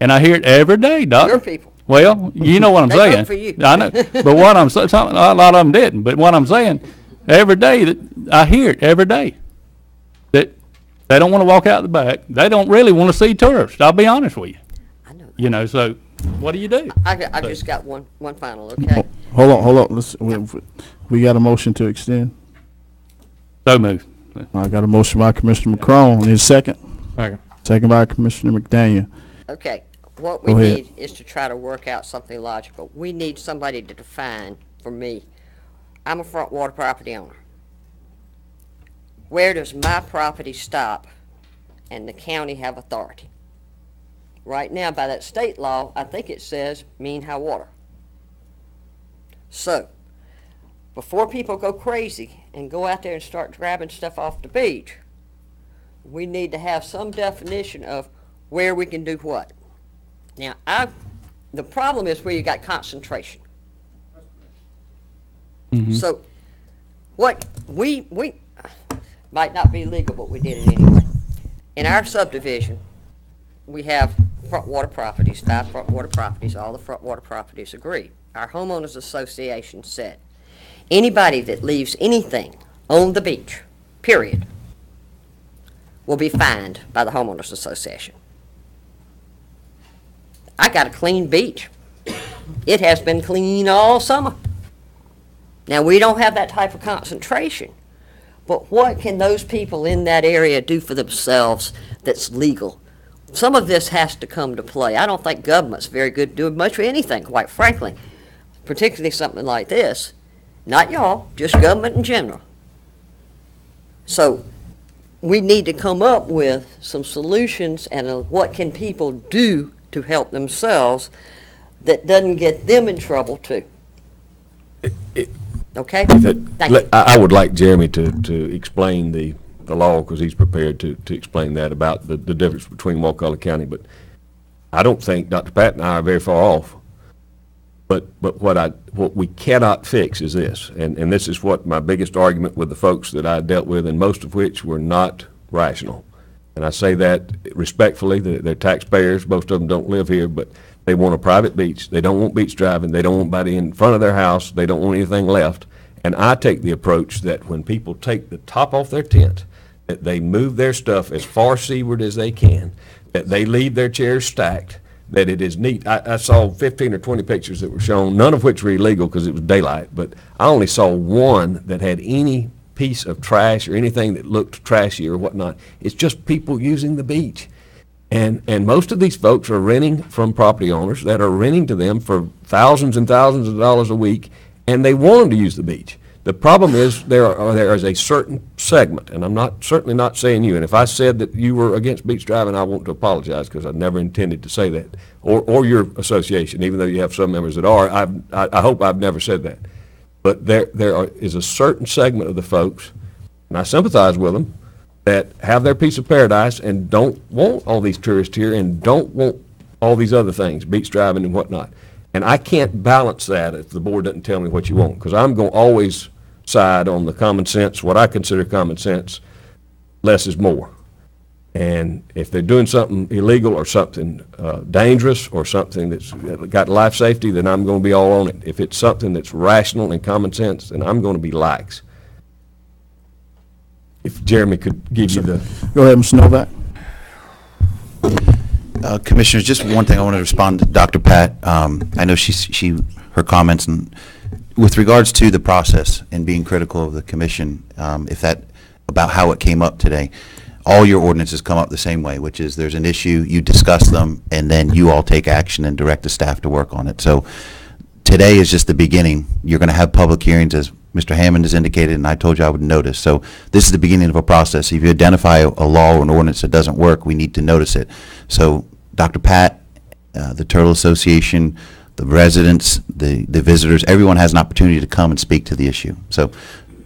[SPEAKER 7] And I hear it every day, Doctor.
[SPEAKER 10] Your people.
[SPEAKER 7] Well, you know what I'm
[SPEAKER 10] They
[SPEAKER 7] saying.
[SPEAKER 10] vote for you.
[SPEAKER 7] I know. But what I'm saying, a lot of them didn't. But what I'm saying, every day, that I hear it every day, that they don't want to walk out the back. They don't really want to see tourists. I'll be honest with you.
[SPEAKER 10] I know.
[SPEAKER 7] You know, so what do you do?
[SPEAKER 10] I just got one final, okay?
[SPEAKER 1] Hold on. We got a motion to extend.
[SPEAKER 7] So move.
[SPEAKER 1] I got a motion by Commissioner McCrone. His second. Second by Commissioner McDaniel.
[SPEAKER 10] Okay, what we
[SPEAKER 1] Go ahead.
[SPEAKER 10] need is to try to work out something logical. We need somebody to define for me. I'm a front water property owner. Where does my property stop and the county have authority? Right now, by that state law, I think it says mean high water. So, before people go crazy and go out there and start grabbing stuff off the beach, we need to have some definition of where we can do what. Now, the problem is where you got concentration. So, what we might not be legal, but we did it anyway. In our subdivision, we have front water properties, 5 front water properties. All the front water properties agree. Our homeowners association said, anybody that leaves anything on the beach, period, will be fined by the homeowners association. I got a clean beach. It has been clean all summer. Now, we don't have that type of concentration, but what can those people in that area do for themselves that's legal? Some of this has to come to play. I don't think government's very good at doing much of anything, quite frankly, particularly something like this. Not y'all, just government in general. So we need to come up with some solutions and what can people do to help themselves that doesn't get them in trouble too. Okay? Thank you.
[SPEAKER 3] I would like Jeremy to explain the law, because he's prepared to explain that about the difference between Wakulla County, but I don't think Dr. Pat and I are very far off. But what we cannot fix is this, and this is what my biggest argument with the folks that I dealt with, and most of which were not rational. And I say that respectfully. They're taxpayers. Most of them don't live here, but they want a private beach. They don't want beach driving. They don't want anybody in front of their house. They don't want anything left. And I take the approach that when people take the top off their tent, that they move their stuff as far seaward as they can, that they leave their chairs stacked, that it is neat. I saw 15 or 20 pictures that were shown, none of which were illegal because it was daylight, but I only saw one that had any piece of trash or anything that looked trashy or whatnot. It's just people using the beach. And most of these folks are renting from property owners that are renting to them for thousands and thousands of dollars a week, and they want them to use the beach. The problem is there is a certain segment, and I'm certainly not saying you, and if I said that you were against beach driving, I want to apologize because I never intended to say that, or your association, even though you have some members that are. I hope I've never said that. But there is a certain segment of the folks, and I sympathize with them, that have their piece of paradise and don't want all these tourists here and don't want all these other things, beach driving and whatnot. And I can't balance that if the board doesn't tell me what you want, because I'm going to always side on the common sense, what I consider common sense, less is more. And if they're doing something illegal or something dangerous or something that's got life safety, then I'm going to be all on it. If it's something that's rational and common sense, then I'm going to be lax. If Jeremy could give you the...
[SPEAKER 1] Go ahead, Mr. Novak.
[SPEAKER 9] Commissioners, just one thing I want to respond to Dr. Pat. I know her comments and with regards to the process and being critical of the commission, about how it came up today. all your ordinances come up the same way, which is there's an issue, you discuss them, and then you all take action and direct the staff to work on it. So today is just the beginning. You're going to have public hearings, as Mr. Hammond has indicated, and I told you I would notice. So this is the beginning of a process. If you identify a law or an ordinance that doesn't work, we need to notice it. So Dr. Pat, the Turtle Association, the residents, the visitors, everyone has an opportunity to come and speak to the issue. So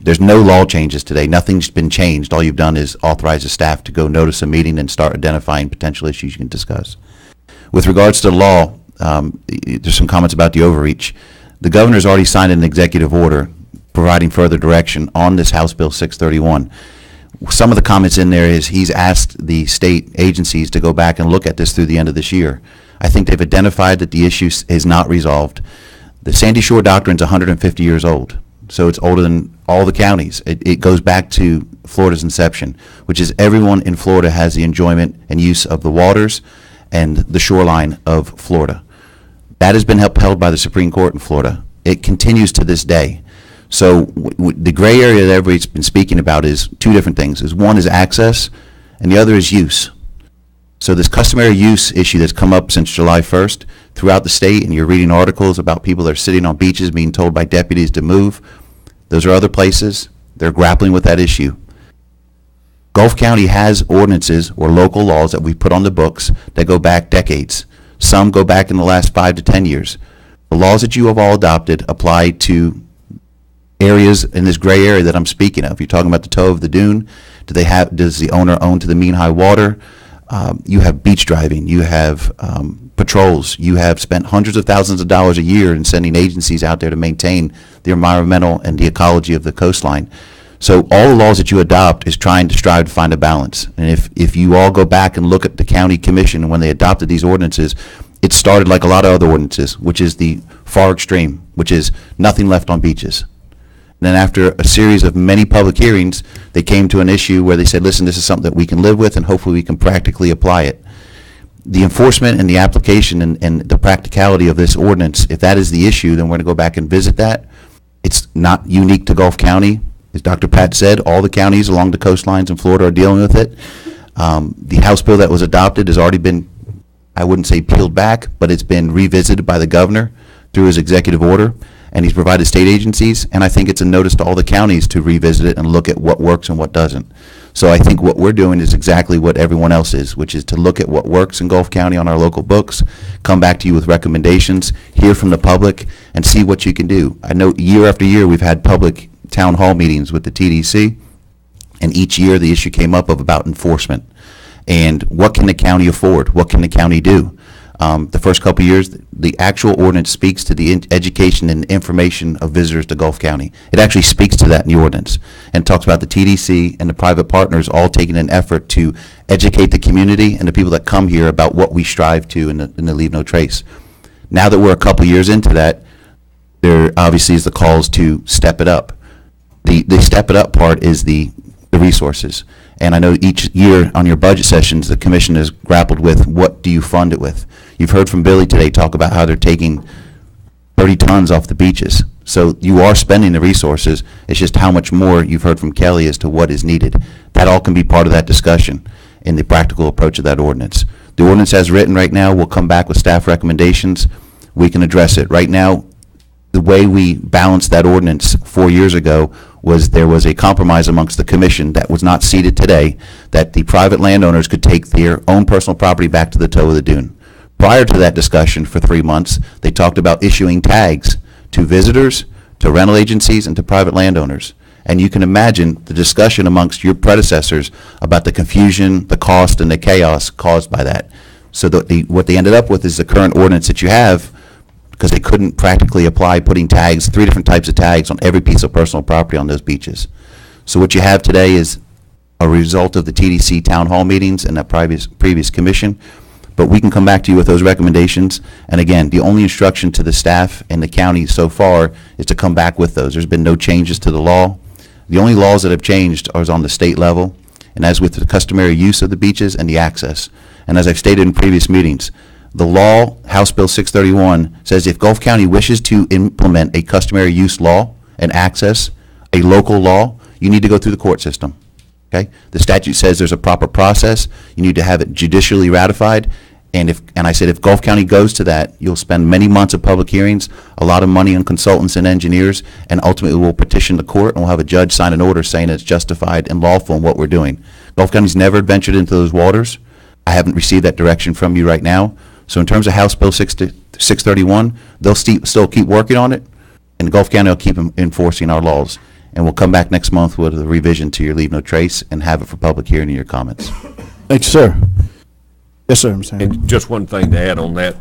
[SPEAKER 9] there's no law changes today. Nothing's been changed. All you've done is authorize the staff to go notice a meeting and start identifying potential issues you can discuss. With regards to the law, there's some comments about the overreach. The governor's already signed an executive order providing further direction on this House Bill 631. Some of the comments in there is he's asked the state agencies to go back and look at this through the end of this year. I think they've identified that the issue is not resolved. The Sandy Shore Doctrine's 150 years old, so it's older than all the counties. It goes back to Florida's inception, which is everyone in Florida has the enjoyment and use of the waters and the shoreline of Florida. That has been upheld by the Supreme Court in Florida. It continues to this day. So the gray area that everybody's been speaking about is two different things. One is access, and the other is use. So this customary use issue that's come up since July 1st throughout the state, and you're reading articles about people that are sitting on beaches being told by deputies to move. Those are other places. They're grappling with that issue. Gulf County has ordinances or local laws that we put on the books that go back decades. Some go back in the last 5 to 10 years. The laws that you have all adopted apply to areas in this gray area that I'm speaking of. You're talking about the toe of the dune. Does the owner own to the mean high water? You have beach driving. You have patrols. You have spent hundreds of thousands of dollars a year in sending agencies out there to maintain the environmental and the ecology of the coastline. So all the laws that you adopt is trying to strive to find a balance. And if you all go back and look at the county commission when they adopted these ordinances, it started like a lot of other ordinances, which is the far extreme, which is nothing left on beaches. And then after a series of many public hearings, they came to an issue where they said, listen, this is something that we can live with and hopefully we can practically apply it. The enforcement and the application and the practicality of this ordinance, if that is the issue, then we're going to go back and visit that. It's not unique to Gulf County. As Dr. Pat said, all the counties along the coastlines in Florida are dealing with it. The House bill that was adopted has already been, I wouldn't say peeled back, but it's been revisited by the governor through his executive order, and he's provided state agencies, and I think it's a notice to all the counties to revisit it and look at what works and what doesn't. So I think what we're doing is exactly what everyone else is, which is to look at what works in Gulf County on our local books, come back to you with recommendations, hear from the public, and see what you can do. I know year after year we've had public town hall meetings with the TDC, and each year the issue came up of about enforcement. And what can the county afford? What can the county do? The first couple of years, the actual ordinance speaks to the education and information of visitors to Gulf County. It actually speaks to that in the ordinance and talks about the TDC and the private partners all taking an effort to educate the community and the people that come here about what we strive to in the Leave No Trace. Now that we're a couple years into that, there obviously is the calls to step it up. The step it up part is the resources. And I know each year on your budget sessions, the commission has grappled with what do you fund it with. You've heard from Billy today talk about how they're taking 30 tons off the beaches. So you are spending the resources. It's just how much more you've heard from Kelly as to what is needed. That all can be part of that discussion in the practical approach of that ordinance. The ordinance as written right now will come back with staff recommendations. We can address it. Right now, the way we balanced that ordinance 4 years ago was there was a compromise amongst the commission that was not seated today, that the private landowners could take their own personal property back to the toe of the dune. Prior to that discussion for 3 months, they talked about issuing tags to visitors, to rental agencies, and to private landowners. And you can imagine the discussion amongst your predecessors about the confusion, the cost, and the chaos caused by that. So what they ended up with is the current ordinance that you have, because they couldn't practically apply putting tags, 3 different types of tags on every piece of personal property on those beaches. So what you have today is a result of the TDC town hall meetings and that previous commission, but we can come back to you with those recommendations. And again, the only instruction to the staff and the county so far is to come back with those. There's been no changes to the law. The only laws that have changed are on the state level, and as with the customary use of the beaches and the access. And as I've stated in previous meetings, the law, House Bill 631, says if Gulf County wishes to implement a customary use law and access, a local law, you need to go through the court system. Okay? The statute says there's a proper process. You need to have it judicially ratified. And I said, if Gulf County goes to that, you'll spend many months of public hearings, a lot of money on consultants and engineers, and ultimately we'll petition the court and we'll have a judge sign an order saying it's justified and lawful in what we're doing. Gulf County's never ventured into those waters. I haven't received that direction from you right now. So in terms of House Bill 631, they'll still keep working on it, and Gulf County will keep enforcing our laws. And we'll come back next month with a revision to your leave no trace and have it for public hearing and your comments.
[SPEAKER 1] Thank you, sir. Yes, sir, Mr. Hammond.
[SPEAKER 3] And just one thing to add on that,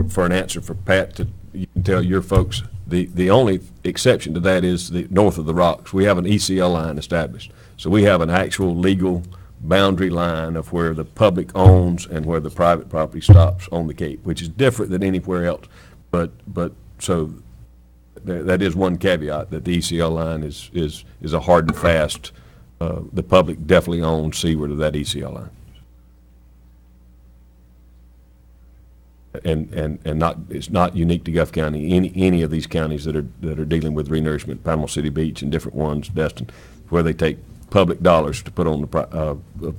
[SPEAKER 3] for an answer for Pat, you can tell your folks, the only exception to that is the north of the rocks. We have an ECL line established. So we have an actual legal boundary line of where the public owns and where the private property stops on the Cape, which is different than anywhere else. But so that is one caveat, that the ECL line is a hard and fast, the public definitely owns seaward of that ECL line. And it's not unique to Gulf County. Any of these counties that are dealing with renourishment, Panama City Beach and different ones, Destin, where they take public dollars to put on the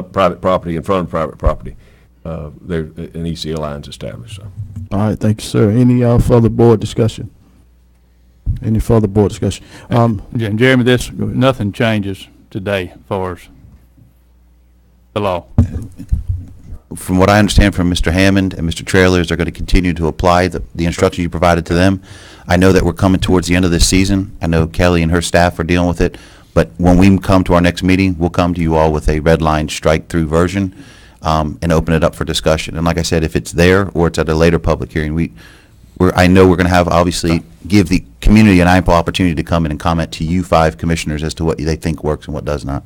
[SPEAKER 3] private property in front of private property, there an ECL line's established. So.
[SPEAKER 1] All right, thank you, sir. Any further board discussion? Any further board discussion?
[SPEAKER 7] Jeremy, nothing changes today as far as the law.
[SPEAKER 9] From what I understand from Mr. Hammond and Mr. Trailers, they're going to continue to apply the instructions you provided to them. I know that we're coming towards the end of this season. I know Kelly and her staff are dealing with it. But when we come to our next meeting, we'll come to you all with a red line strike-through version and open it up for discussion. And like I said, if it's there or it's at a later public hearing, I know we're going to have, obviously, give the community an ample opportunity to come in and comment to you 5 commissioners as to what they think works and what does not.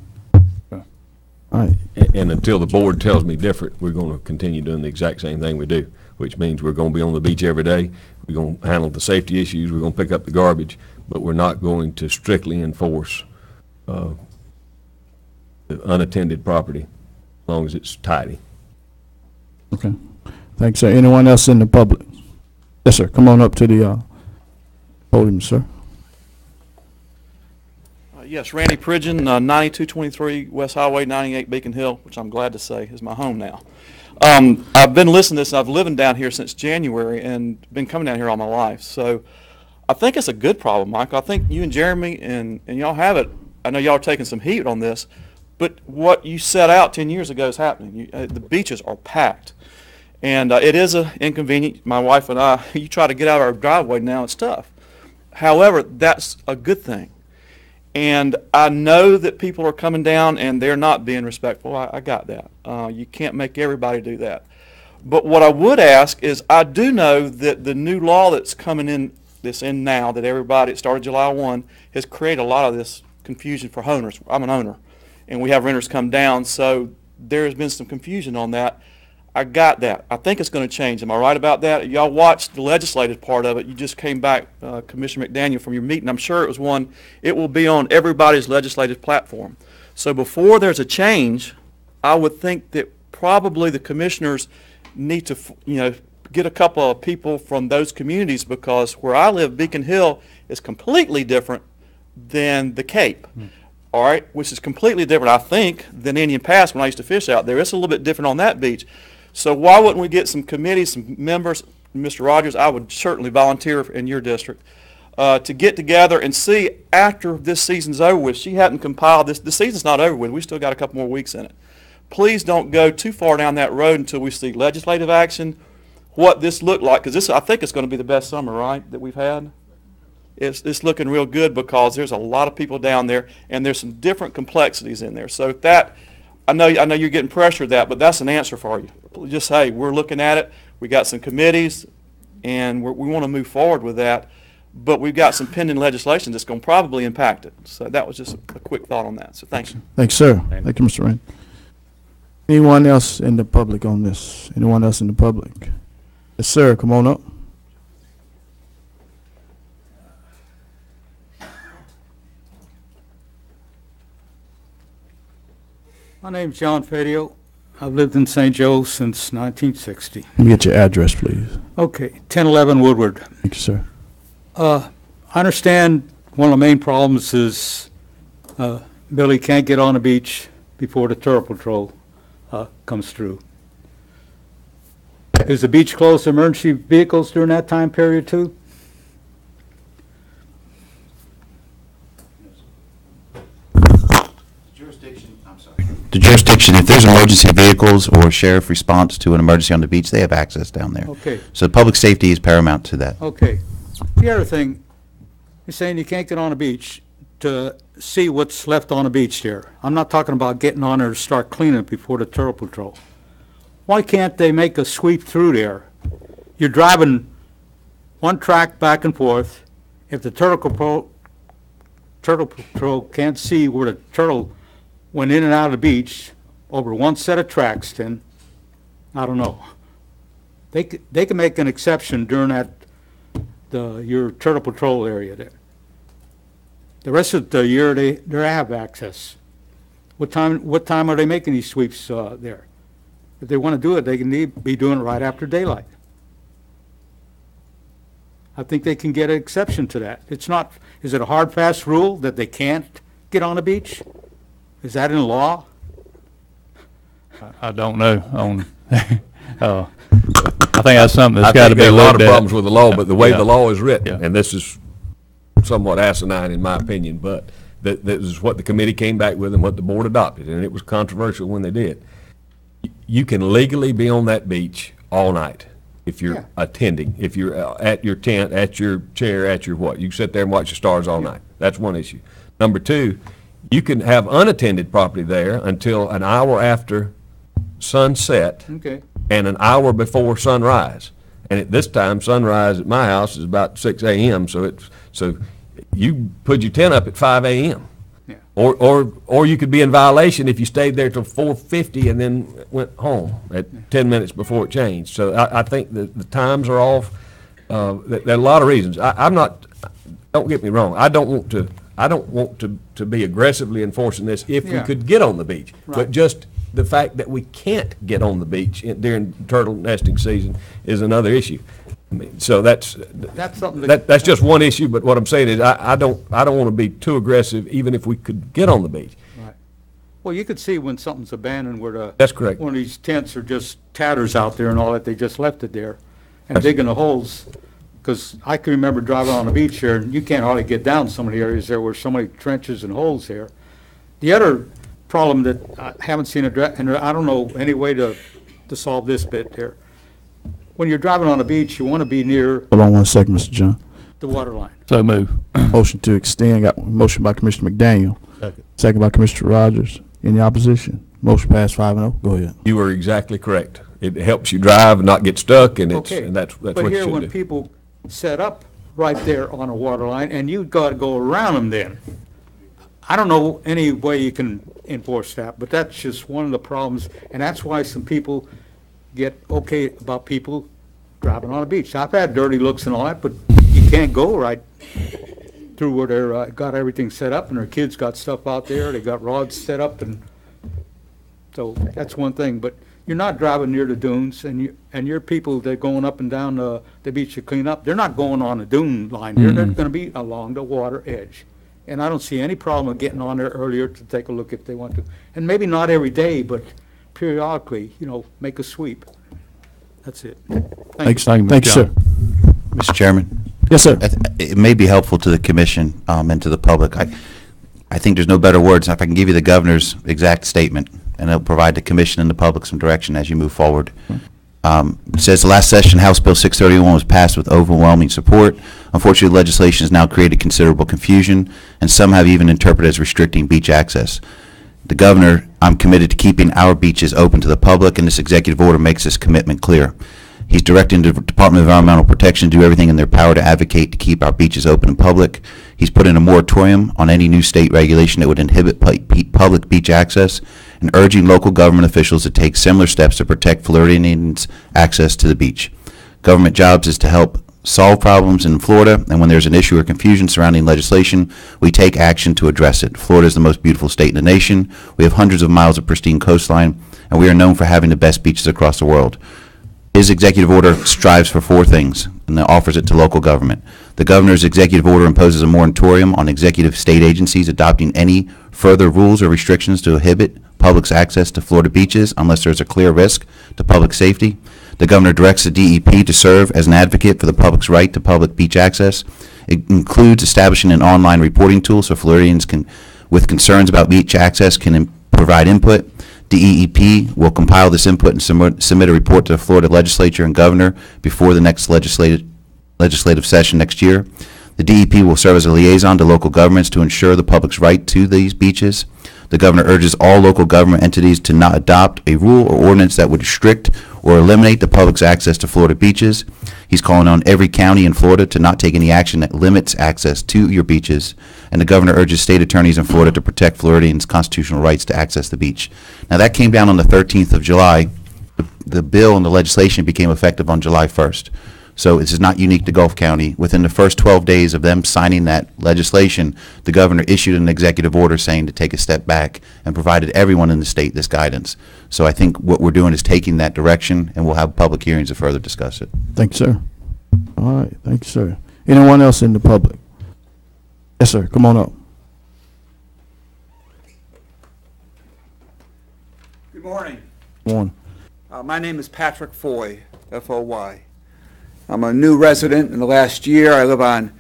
[SPEAKER 1] All right.
[SPEAKER 3] And until the board tells me different, we're going to continue doing the exact same thing we do, which means we're going to be on the beach every day. We're going to handle the safety issues. We're going to pick up the garbage, but we're not going to strictly enforce the unattended property as long as it's tidy.
[SPEAKER 1] Okay. Thanks, sir. Anyone else in the public? Yes, sir. Come on up to the podium, sir.
[SPEAKER 11] Yes, Randy Pridgeon, 9223 West Highway 98 Beacon Hill, which I'm glad to say is my home now. I've been listening to this, and I've lived down here since January and been coming down here all my life. So I think it's a good problem, Michael. I think you and Jeremy and y'all have it. I know y'all are taking some heat on this, but what you set out 10 years ago is happening. The beaches are packed. And it is inconvenient. My wife and I, you try to get out of our driveway now, it's tough. However, that's a good thing. And I know that people are coming down and they're not being respectful. I got that. You can't make everybody do that. But what I would ask is, I do know that the new law that's coming in, that's in now, that everybody, it started July 1, has created a lot of this confusion for owners. I'm an owner, and we have renters come down, so there has been some confusion on that. I got that. I think it's going to change. Am I right about that? Y'all watched the legislative part of it. You just came back, Commissioner McDaniel, from your meeting. I'm sure it was one, it will be on everybody's legislative platform. So before there's a change, I would think that probably the commissioners need to, get a couple of people from those communities, because where I live, Beacon Hill, is completely different than the Cape. All right, which is completely different, I think, than Indian Pass when I used to fish out there. It's a little bit different on that beach. So why wouldn't we get some committees, some members, Mr. Rogers, I would certainly volunteer in your district, to get together and see after this season's over with. She hadn't compiled this. The season's not over with. We still got a couple more weeks in it. Please don't go too far down that road until we see legislative action, what this looked like, because I think it's going to be the best summer, right, that we've had. It's looking real good, because there's a lot of people down there, and there's some different complexities in there. So that, I know you're getting pressure with that, but that's an answer for you. Just say, we're looking at it. We got some committees, and we want to move forward with that. But we've got some pending legislation that's going to probably impact it. So that was just a quick thought on that. So thanks.
[SPEAKER 1] Thanks, sir. Thank you, Mr. Rand. Anyone else in the public on this? Anyone else in the public? Yes, sir. Come on up.
[SPEAKER 12] My name's John Fadio. I've lived in St. Joe since 1960.
[SPEAKER 1] Let me get your address, please.
[SPEAKER 12] Okay, 1011 Woodward.
[SPEAKER 1] Thank you, sir.
[SPEAKER 12] I understand one of the main problems is Billy can't get on the beach before the Turtle Patrol comes through. Is the beach closed to emergency vehicles during that time period too?
[SPEAKER 9] The jurisdiction, if there's emergency vehicles or sheriff response to an emergency on the beach, they have access down there.
[SPEAKER 12] Okay,
[SPEAKER 9] So public safety is paramount to that.
[SPEAKER 12] okay. The other thing, you're saying you can't get on the beach to see what's left on the beach there. I'm not talking about getting on there to start cleaning it before the Turtle Patrol. Why can't they make a sweep through there? You're driving one track back and forth. If the Turtle Patrol can't see where the turtle went in and out of the beach over one set of tracks, then, I don't know. They can make an exception during your Turtle Patrol area there. The rest of the year, they have access. What time are they making these sweeps there? If they want to do it, they can be doing it right after daylight. I think they can get an exception to that. Is it a hard, fast rule that they can't get on the beach? Is that in law?
[SPEAKER 7] I don't know on, I think that's something that's got to be
[SPEAKER 3] there are a lot of
[SPEAKER 7] looked at.
[SPEAKER 3] problems with the law, but the way
[SPEAKER 7] Yeah.
[SPEAKER 3] the law is written,
[SPEAKER 7] Yeah.
[SPEAKER 3] and this is somewhat asinine in my opinion, but that is what the committee came back with and what the board adopted, and it was controversial when they did. You can legally be on that beach all night if you're
[SPEAKER 12] Yeah.
[SPEAKER 3] attending, if you're at your tent, at your chair, at your what. You can sit there and watch the stars all night. That's one issue. Number two, you can have unattended property there until an hour after sunset
[SPEAKER 12] Okay.
[SPEAKER 3] and an hour before sunrise. And at this time, sunrise at my house is about 6 a.m., so you put your tent up at 5 a.m.
[SPEAKER 12] Yeah.
[SPEAKER 3] Or you could be in violation if you stayed there till 4:50 and then went home at 10 minutes before it changed. So I think the times are off. There are a lot of reasons. I'm not, don't get me wrong, I don't want to be aggressively enforcing this if we
[SPEAKER 12] Yeah.
[SPEAKER 3] could get on the beach. But
[SPEAKER 12] Right.
[SPEAKER 3] just the fact that we can't get on the beach during turtle nesting season is another issue. I mean, so that's
[SPEAKER 12] something
[SPEAKER 3] that's just one issue, but what I'm saying is I don't want to be too aggressive even if we could get on the beach.
[SPEAKER 12] Right. Well, you could see when something's abandoned where
[SPEAKER 3] That's correct.
[SPEAKER 12] one of these tents are just tatters out there and all that, they just left it there and digging the holes. Because I can remember driving on the beach here, and you can't hardly get down some of the areas there where so many trenches and holes there. The other problem that I haven't seen addressed, and I don't know any way to solve this bit there. When you're driving on the beach, you want to be near
[SPEAKER 1] Hold on one second, Mr. John.
[SPEAKER 12] the water line.
[SPEAKER 7] So move.
[SPEAKER 1] Motion to extend, got a motion by Commissioner McDaniel. Second by Commissioner Rogers. Any opposition? Motion passed 5-0. Go ahead.
[SPEAKER 3] You are exactly correct. It helps you drive and not get stuck, and
[SPEAKER 12] Okay.
[SPEAKER 3] that's what
[SPEAKER 12] But
[SPEAKER 3] you
[SPEAKER 12] here,
[SPEAKER 3] should
[SPEAKER 12] when
[SPEAKER 3] do.
[SPEAKER 12] people set up right there on a water line, and you've got to go around them then. I don't know any way you can enforce that, but that's just one of the problems, and that's why some people get okay about people driving on a beach. I've had dirty looks and all that, but you can't go right through where they're, got everything set up, and their kids got stuff out there, they got rods set up, and so that's one thing, but you're not driving near the dunes, and your people that are going up and down the beach to clean up, they're not going on the dune line, they're gonna be along the water edge. And I don't see any problem with getting on there earlier to take a look if they want to. And maybe not every day, but periodically, make a sweep. That's it.
[SPEAKER 1] Thanks.
[SPEAKER 7] Thank you,
[SPEAKER 1] Thank you, sir.
[SPEAKER 7] John.
[SPEAKER 9] Mr. Chairman,
[SPEAKER 1] Yes, sir.
[SPEAKER 9] it may be helpful to the commission and to the public. I think there's no better words. If I can give you the governor's exact statement, and it'll provide the commission and the public some direction as you move forward. It says the last session, House Bill 631 was passed with overwhelming support. Unfortunately, the legislation has now created considerable confusion, and some have even interpreted as restricting beach access. The governor, I'm committed to keeping our beaches open to the public, and this executive order makes this commitment clear. He's directing the Department of Environmental Protection to do everything in their power to advocate to keep our beaches open and public. He's put in a moratorium on any new state regulation that would inhibit public beach access, and urging local government officials to take similar steps to protect Floridians' access to the beach. Government jobs is to help solve problems in Florida, and when there's an issue or confusion surrounding legislation, we take action to address it. Florida is the most beautiful state in the nation. We have hundreds of miles of pristine coastline, and we are known for having the best beaches across the world. His executive order strives for four things and offers it to local government. The governor's executive order imposes a moratorium on executive state agencies adopting any further rules or restrictions to inhibit public's access to Florida beaches unless there's a clear risk to public safety. The governor directs the DEP to serve as an advocate for the public's right to public beach access. It includes establishing an online reporting tool so Floridians with concerns about beach access can provide input. DEP will compile this input and submit a report to the Florida legislature and governor before the next legislative session next year. The DEP will serve as a liaison to local governments to ensure the public's right to these beaches. The governor urges all local government entities to not adopt a rule or ordinance that would restrict or eliminate the public's access to Florida beaches. He's calling on every county in Florida to not take any action that limits access to your beaches. And the governor urges state attorneys in Florida to protect Floridians' constitutional rights to access the beach. Now, that came down on the 13th of July. The bill and the legislation became effective on July 1st. So this is not unique to Gulf County. Within the first 12 days of them signing that legislation, the governor issued an executive order saying to take a step back and provided everyone in the state this guidance. So I think what we're doing is taking that direction, and we'll have public hearings to further discuss it.
[SPEAKER 1] Thank you, sir. All right, thank you, sir. Anyone else in the public? Yes, sir, come on up.
[SPEAKER 13] Good morning.
[SPEAKER 1] Morning.
[SPEAKER 13] My name is Patrick Foy, F-O-Y. I'm a new resident in the last year. I live on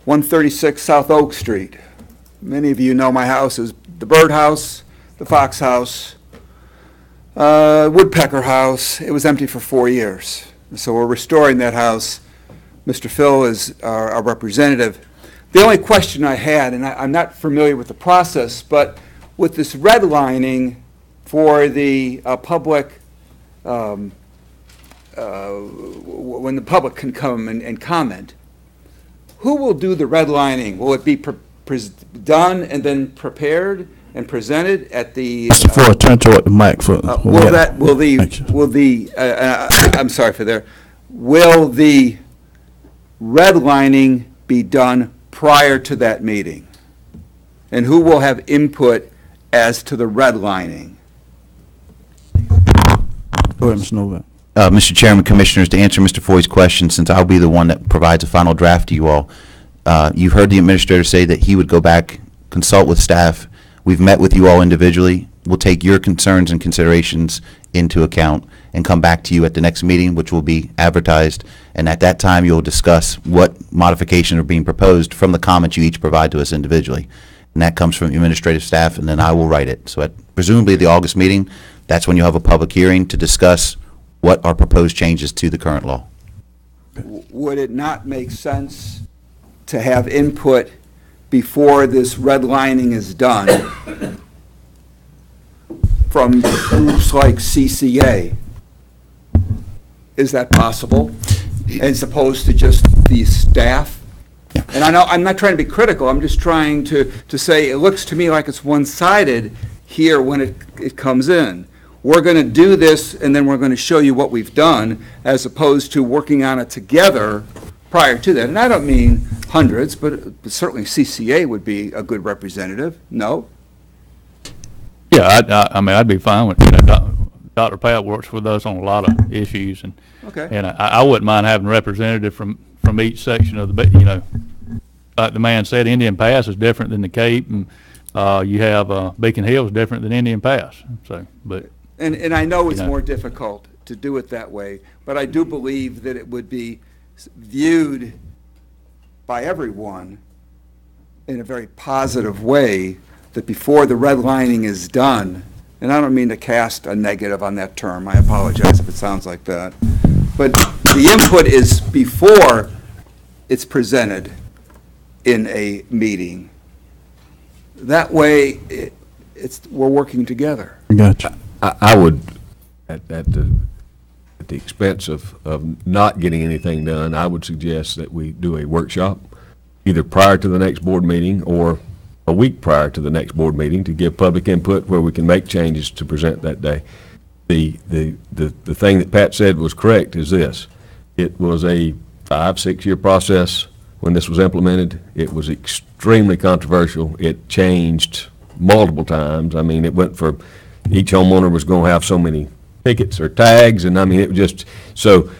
[SPEAKER 13] 136 South Oak Street. Many of you know my house is the Bird House, the Fox House, Woodpecker House. It was empty for 4 years. So we're restoring that house. Mr. Phil is our representative. The only question I had, and I'm not familiar with the process, but with this redlining for the public, when the public can come and comment, who will do the redlining? Will it be done and then prepared and presented at the?
[SPEAKER 1] Mr. Ford, turn toward the mic for.
[SPEAKER 13] I'm sorry for there. Will the redlining be done prior to that meeting? And who will have input as to the redlining?
[SPEAKER 1] Go ahead, Mr. Novak.
[SPEAKER 9] Mr. Chairman, Commissioners, to answer Mr. Foy's question, since I'll be the one that provides a final draft to you all, you've heard the administrator say that he would go back, consult with staff. We've met with you all individually. We'll take your concerns and considerations into account and come back to you at the next meeting, which will be advertised. And at that time, you'll discuss what modifications are being proposed from the comments you each provide to us individually. And that comes from administrative staff, and then I will write it. So at presumably the August meeting, that's when you'll have a public hearing to discuss what are proposed changes to the current law.
[SPEAKER 13] Would it not make sense to have input before this redlining is done from groups like CCA? Is that possible? As opposed to just the staff?
[SPEAKER 9] Yeah.
[SPEAKER 13] And I know, I'm not trying to be critical, I'm just trying to say, it looks to me like it's one-sided here when it comes in. We're going to do this, and then we're going to show you what we've done, as opposed to working on it together prior to that. And I don't mean hundreds, but certainly CCA would be a good representative. No?
[SPEAKER 7] Yeah, I mean, I'd be fine with, Dr. Pat works with us on a lot of issues, and
[SPEAKER 13] Okay.
[SPEAKER 7] and I wouldn't mind having a representative from each section of the, like the man said, Indian Pass is different than the Cape, and you have Beacon Hill is different than Indian Pass. So, but.
[SPEAKER 13] And I know it's
[SPEAKER 7] You know.
[SPEAKER 13] more difficult to do it that way, but I do believe that it would be viewed by everyone in a very positive way, that before the redlining is done, and I don't mean to cast a negative on that term, I apologize if it sounds like that, but the input is before it's presented in a meeting. That way, we're working together.
[SPEAKER 1] Gotcha.
[SPEAKER 3] I would, at the expense of not getting anything done, I would suggest that we do a workshop, either prior to the next board meeting or a week prior to the next board meeting, to give public input where we can make changes to present that day. The thing that Pat said was correct is this: it was a 5-6 year process when this was implemented. It was extremely controversial. It changed multiple times. I mean, it went for each homeowner was going to have so many tickets or tags, and I mean, it was just, so,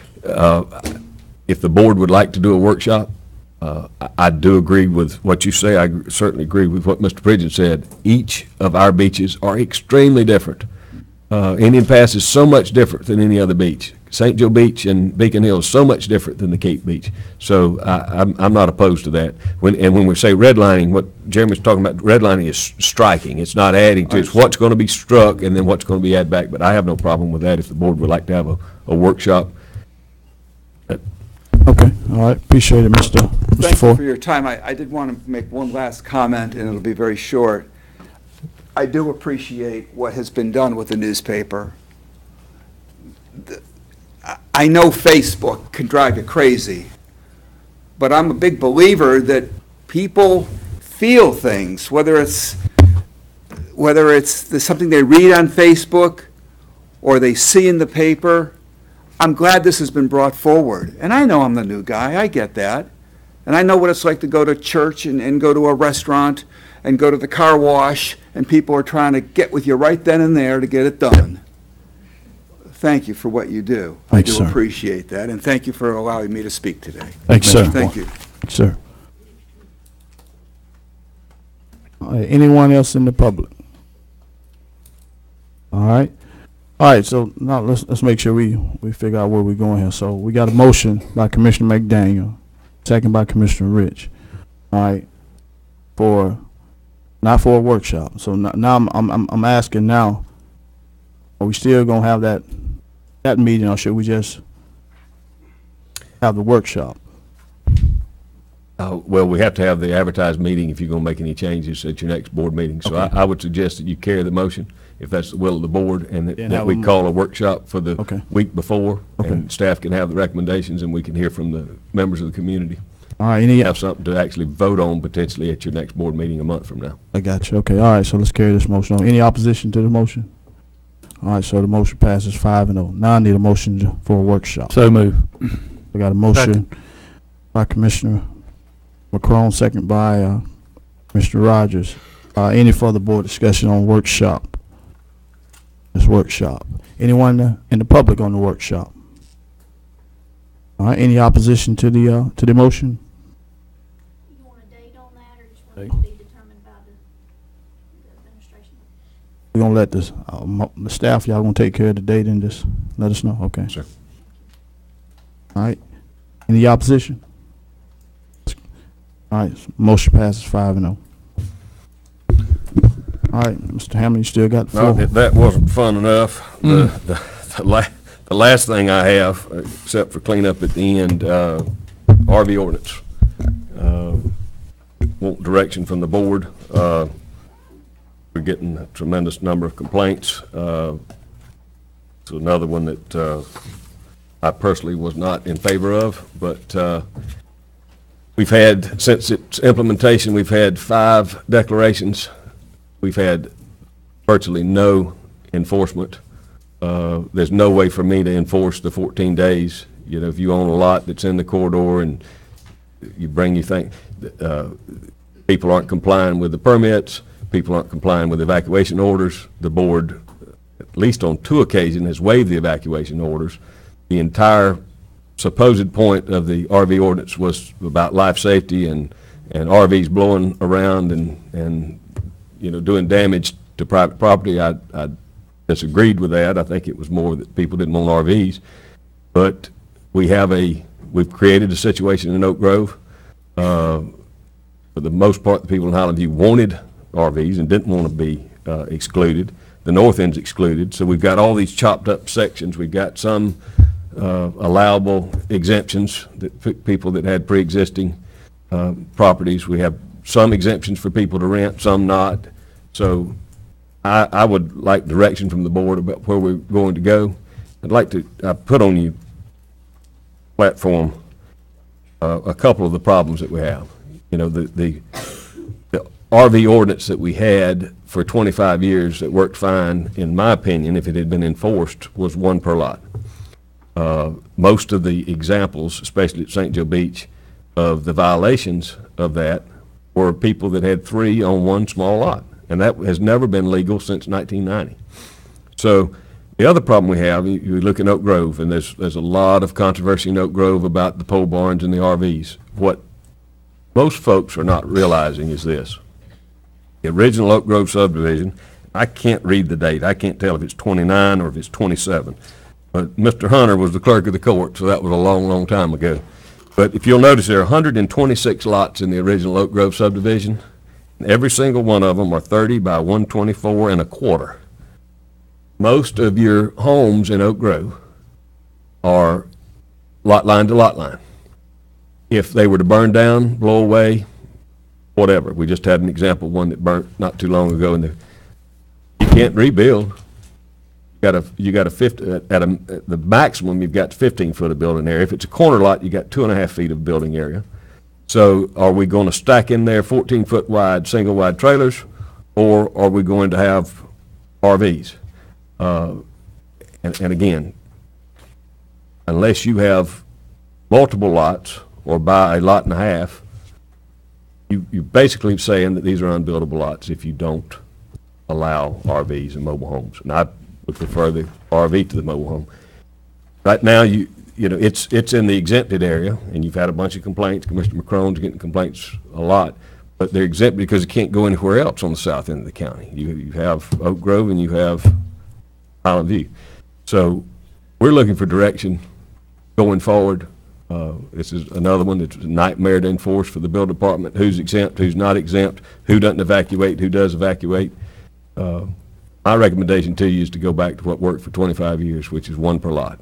[SPEAKER 3] if the board would like to do a workshop, I do agree with what you say. I certainly agree with what Mr. Pridgeon said. Each of our beaches are extremely different. Indian Pass is so much different than any other beach. St. Joe Beach and Beacon Hill is so much different than the Cape Beach. So I'm not opposed to that. When we say redlining, what Jeremy's talking about, redlining is striking. It's not adding to, it's what's going to be struck and then what's going to be added back. But I have no problem with that if the board would like to have a workshop.
[SPEAKER 1] Okay, all right, appreciate it, Mr.
[SPEAKER 13] Thank you
[SPEAKER 1] Ford.
[SPEAKER 13] for your time. I did want to make one last comment, and it'll be very short. I do appreciate what has been done with the newspaper. I know Facebook can drive you crazy, but I'm a big believer that people feel things, whether it's something they read on Facebook or they see in the paper. I'm glad this has been brought forward. And I know I'm the new guy, I get that. And I know what it's like to go to church and go to a restaurant and go to the car wash, and people are trying to get with you right then and there to get it done. Thank you for what you do.
[SPEAKER 1] Thanks,
[SPEAKER 13] I do
[SPEAKER 1] sir.
[SPEAKER 13] appreciate that, and thank you for allowing me to speak today.
[SPEAKER 1] Thanks, sir.
[SPEAKER 13] Thank you.
[SPEAKER 1] Sir. All right, anyone else in the public? All right. All right, so now let's make sure we figure out where we're going here. So we got a motion by Commissioner McDaniel, second by Commissioner Rich. All right, not for a workshop. So now I'm asking now, are we still gonna have that meeting, or should we just have the workshop?
[SPEAKER 3] Well, we have to have the advertised meeting if you're going to make any changes at your next board meeting. So
[SPEAKER 1] Okay.
[SPEAKER 3] I would suggest that you carry the motion, if that's the will of the board, and
[SPEAKER 1] Then
[SPEAKER 3] that
[SPEAKER 1] have
[SPEAKER 3] we
[SPEAKER 1] a
[SPEAKER 3] call a workshop for the
[SPEAKER 1] Okay.
[SPEAKER 3] week before,
[SPEAKER 1] Okay.
[SPEAKER 3] and staff can have the recommendations, and we can hear from the members of the community.
[SPEAKER 1] All right, any,
[SPEAKER 3] Have something to actually vote on potentially at your next board meeting a month from now.
[SPEAKER 1] I got you. Okay, all right, so let's carry this motion on. Any opposition to the motion? All right, so the motion passes 5-0. Now I need a motion for a workshop.
[SPEAKER 7] So move.
[SPEAKER 1] We got a motion by Commissioner McCrone, second by Mr. Rogers. Any further board discussion on workshop? This workshop. Anyone in the public on the workshop? All right, any opposition to the motion?
[SPEAKER 14] You want a date on that, or just want it to be determined by the administration?
[SPEAKER 1] We're gonna let the staff, y'all gonna take care of the date and just let us know, okay?
[SPEAKER 3] Sir.
[SPEAKER 1] All right, any opposition? All right, so motion passes 5-0. All right, Mr. Hammond, you still got the
[SPEAKER 3] No,
[SPEAKER 1] floor?
[SPEAKER 3] if that wasn't fun enough, the last thing I have, except for cleanup at the end, RV ordinance. Want direction from the board. We're getting a tremendous number of complaints. It's another one that I personally was not in favor of, but we've had, since its implementation, we've had 5 declarations. We've had virtually no enforcement. There's no way for me to enforce the 14 days. You know, if you own a lot that's in the corridor and you bring your thing, people aren't complying with the permits, people aren't complying with evacuation orders. The board, at least on 2 occasions, has waived the evacuation orders. The entire supposed point of the RV ordinance was about life safety and RVs blowing around and you know, doing damage to private property. I disagreed with that. I think it was more that people didn't want RVs. But we've created a situation in Oak Grove. For the most part, the people in Highland View wanted RVs and didn't want to be excluded. The north end's excluded. So we've got all these chopped up sections. We've got some allowable exemptions that people that had pre-existing properties. We have some exemptions for people to rent, some not. So I would like direction from the board about where we're going to go. I'd like to, I put on your platform a couple of the problems that we have. You know, the RV ordinance that we had for 25 years that worked fine, in my opinion, if it had been enforced, was 1 per lot. Most of the examples, especially at St. Joe Beach, of the violations of that were people that had 3 on 1 small lot. And that has never been legal since 1990. So The other problem we have, you look in Oak Grove, and there's a lot of controversy in Oak Grove about the pole barns and the RVs. What most folks are not realizing is this. The original Oak Grove subdivision, I can't read the date. I can't tell if it's 29 or if it's 27. But Mr. Hunter was the clerk of the court, so that was a long, long time ago. But if you'll notice, there are 126 lots in the original Oak Grove subdivision. And every single one of them are 30 by 124 and a quarter. Most of your homes in Oak Grove are lot line to lot line. If they were to burn down, blow away, whatever. We just had an example, one that burnt not too long ago, and you can't rebuild. You got a 50, at the maximum, you've got 15 foot of building area. If it's a corner lot, you got 2.5 feet of building area. So are we going to stack in there 14 foot wide, single wide trailers, or are we going to have RVs? And again, unless you have multiple lots or buy a lot and a half, you're basically saying that these are unbuildable lots if you don't allow RVs and mobile homes. And I would prefer the RV to the mobile home. Right now, you know, it's in the exempted area, and you've had a bunch of complaints. Commissioner McCrone's getting complaints a lot, but they're exempt because you can't go anywhere else on the south end of the county. You have Oak Grove and you have Highland View. So we're looking for direction going forward. This is another one that's a nightmare to enforce for the building department. Who's exempt, who's not exempt, who doesn't evacuate, who does evacuate. My recommendation to you is to go back to what worked for 25 years, which is one per lot.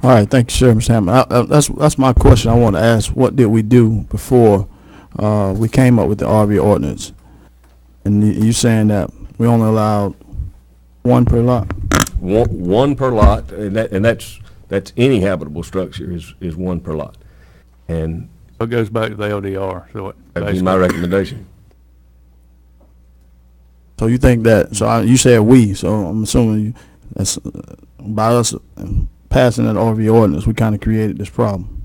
[SPEAKER 1] All right, thank you, sir, Mr. Hammond. That's my question. I want to ask, what did we do before we came up with the RV ordinance? And you saying that we only allowed one per lot?
[SPEAKER 3] One per lot, and that's any habitable structure is one per lot. And
[SPEAKER 7] It goes back to the LDR, so it
[SPEAKER 3] that'd be my recommendation.
[SPEAKER 1] So you think that, you said we, so I'm assuming that's by us passing that RV ordinance, we kind of created this problem.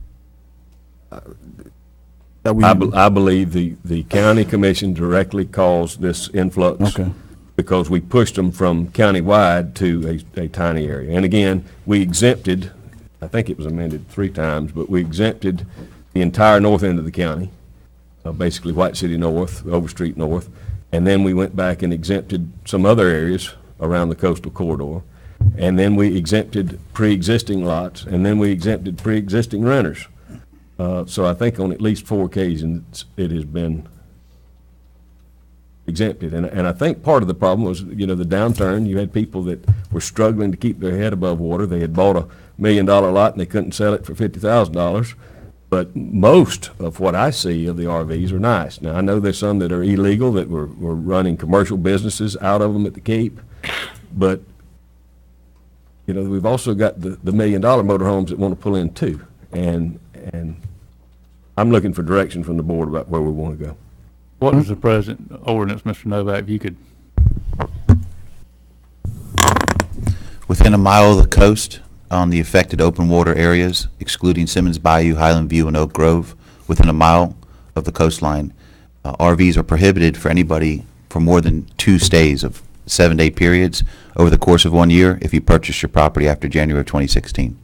[SPEAKER 3] I believe the county commission directly caused this influx.
[SPEAKER 1] Okay.
[SPEAKER 3] Because we pushed them from countywide to a tiny area. And again, we exempted, I think it was amended 3 times, but we exempted the entire north end of the county, basically White City North, Overstreet North, and then we went back and exempted some other areas around the coastal corridor. And then we exempted pre-existing lots, and then we exempted pre-existing renters. So I think on at least 4 occasions it has been exempted. And I think part of the problem was, you know, the downturn. You had people that were struggling to keep their head above water. They had bought a $1 million lot and they couldn't sell it for $50,000. But most of what I see of the RVs are nice. Now, I know there's some that are illegal, that were running commercial businesses out of them at the Cape. But, you know, we've also got the $1 million motorhomes that want to pull in too. And I'm looking for direction from the board about where we want to go.
[SPEAKER 7] What was the present ordinance, Mr. Novak, if you could?
[SPEAKER 9] Within a mile of the coast, on the affected open water areas, excluding Simmons Bayou, Highland View, and Oak Grove, within a mile of the coastline, RVs are prohibited for anybody for more than 2 stays of 7-day periods over the course of 1 year if you purchase your property after January of 2016.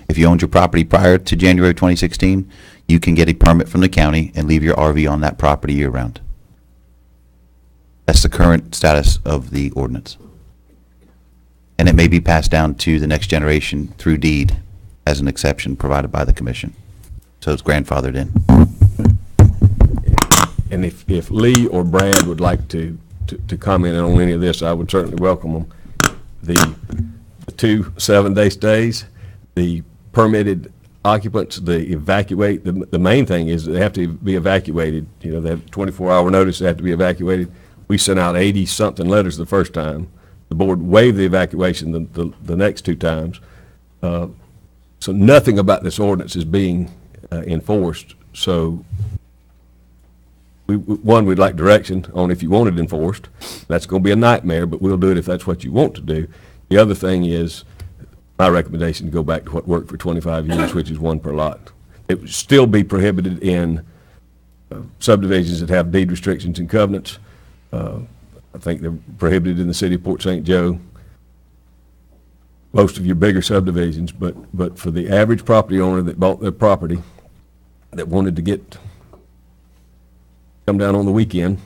[SPEAKER 9] If you owned your property prior to January of 2016, you can get a permit from the county and leave your RV on that property year-round. That's the current status of the ordinance. And it may be passed down to the next generation through deed as an exception provided by the commission. So it's grandfathered in.
[SPEAKER 3] And if Lee or Brad would like to comment on any of this, I would certainly welcome them. The 2 7-day stays, the permitted occupants, the main thing is they have to be evacuated. You know, they have 24-hour notice, they have to be evacuated. We sent out 80-something letters the first time. The board waived the evacuation the next 2 times. So nothing about this ordinance is being enforced. So we'd like direction on if you want it enforced. That's going to be a nightmare, but we'll do it if that's what you want to do. The other thing is, my recommendation to go back to what worked for 25 years, which is 1 per lot. It would still be prohibited in subdivisions that have deed restrictions and covenants. I think they're prohibited in the city of Port St. Joe. most of your bigger subdivisions, but for the average property owner that bought their property, that wanted to come down on the weekend,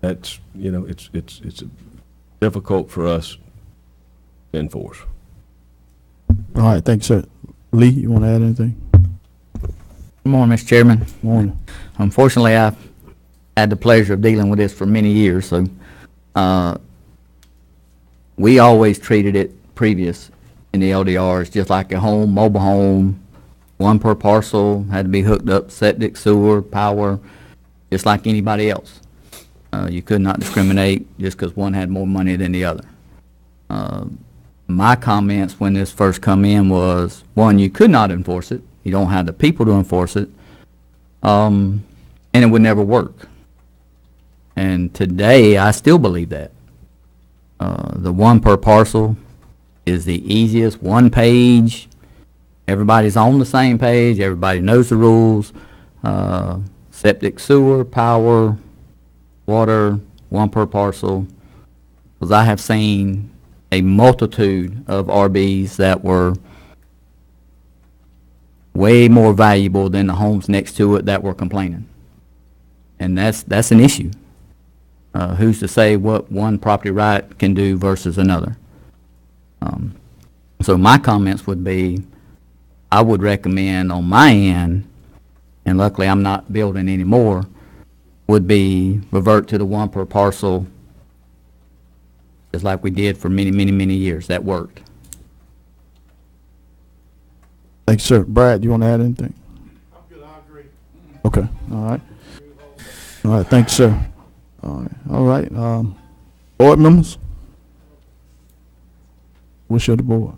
[SPEAKER 3] that's, it's difficult for us to enforce.
[SPEAKER 1] All right, thanks, sir. Lee, you want to add anything?
[SPEAKER 15] Good morning, Mr. Chairman.
[SPEAKER 1] Morning.
[SPEAKER 15] Unfortunately, I've had the pleasure of dealing with this for many years, so we always treated it previous in the LDRs just like a home, mobile home, one per parcel, had to be hooked up, septic, sewer, power, just like anybody else. You could not discriminate just because one had more money than the other. My comments when this first come in was, one, you could not enforce it. You don't have the people to enforce it. And it would never work. And today, I still believe that. The one per parcel is the easiest, one page. Everybody's on the same page. Everybody knows the rules. Septic, sewer, power, water, one per parcel. Because I have seen a multitude of RBs that were way more valuable than the homes next to it that were complaining. And that's an issue. Who's to say what one property right can do versus another? So my comments would be, I would recommend on my end, and luckily I'm not building anymore, would be revert to the one per parcel, just like we did for many, many, many years. That worked.
[SPEAKER 1] Thanks, sir. Brad, you want to add anything? I'm good, I agree. Okay, all right. All right, thanks, sir. All right, board members? Wish of the board.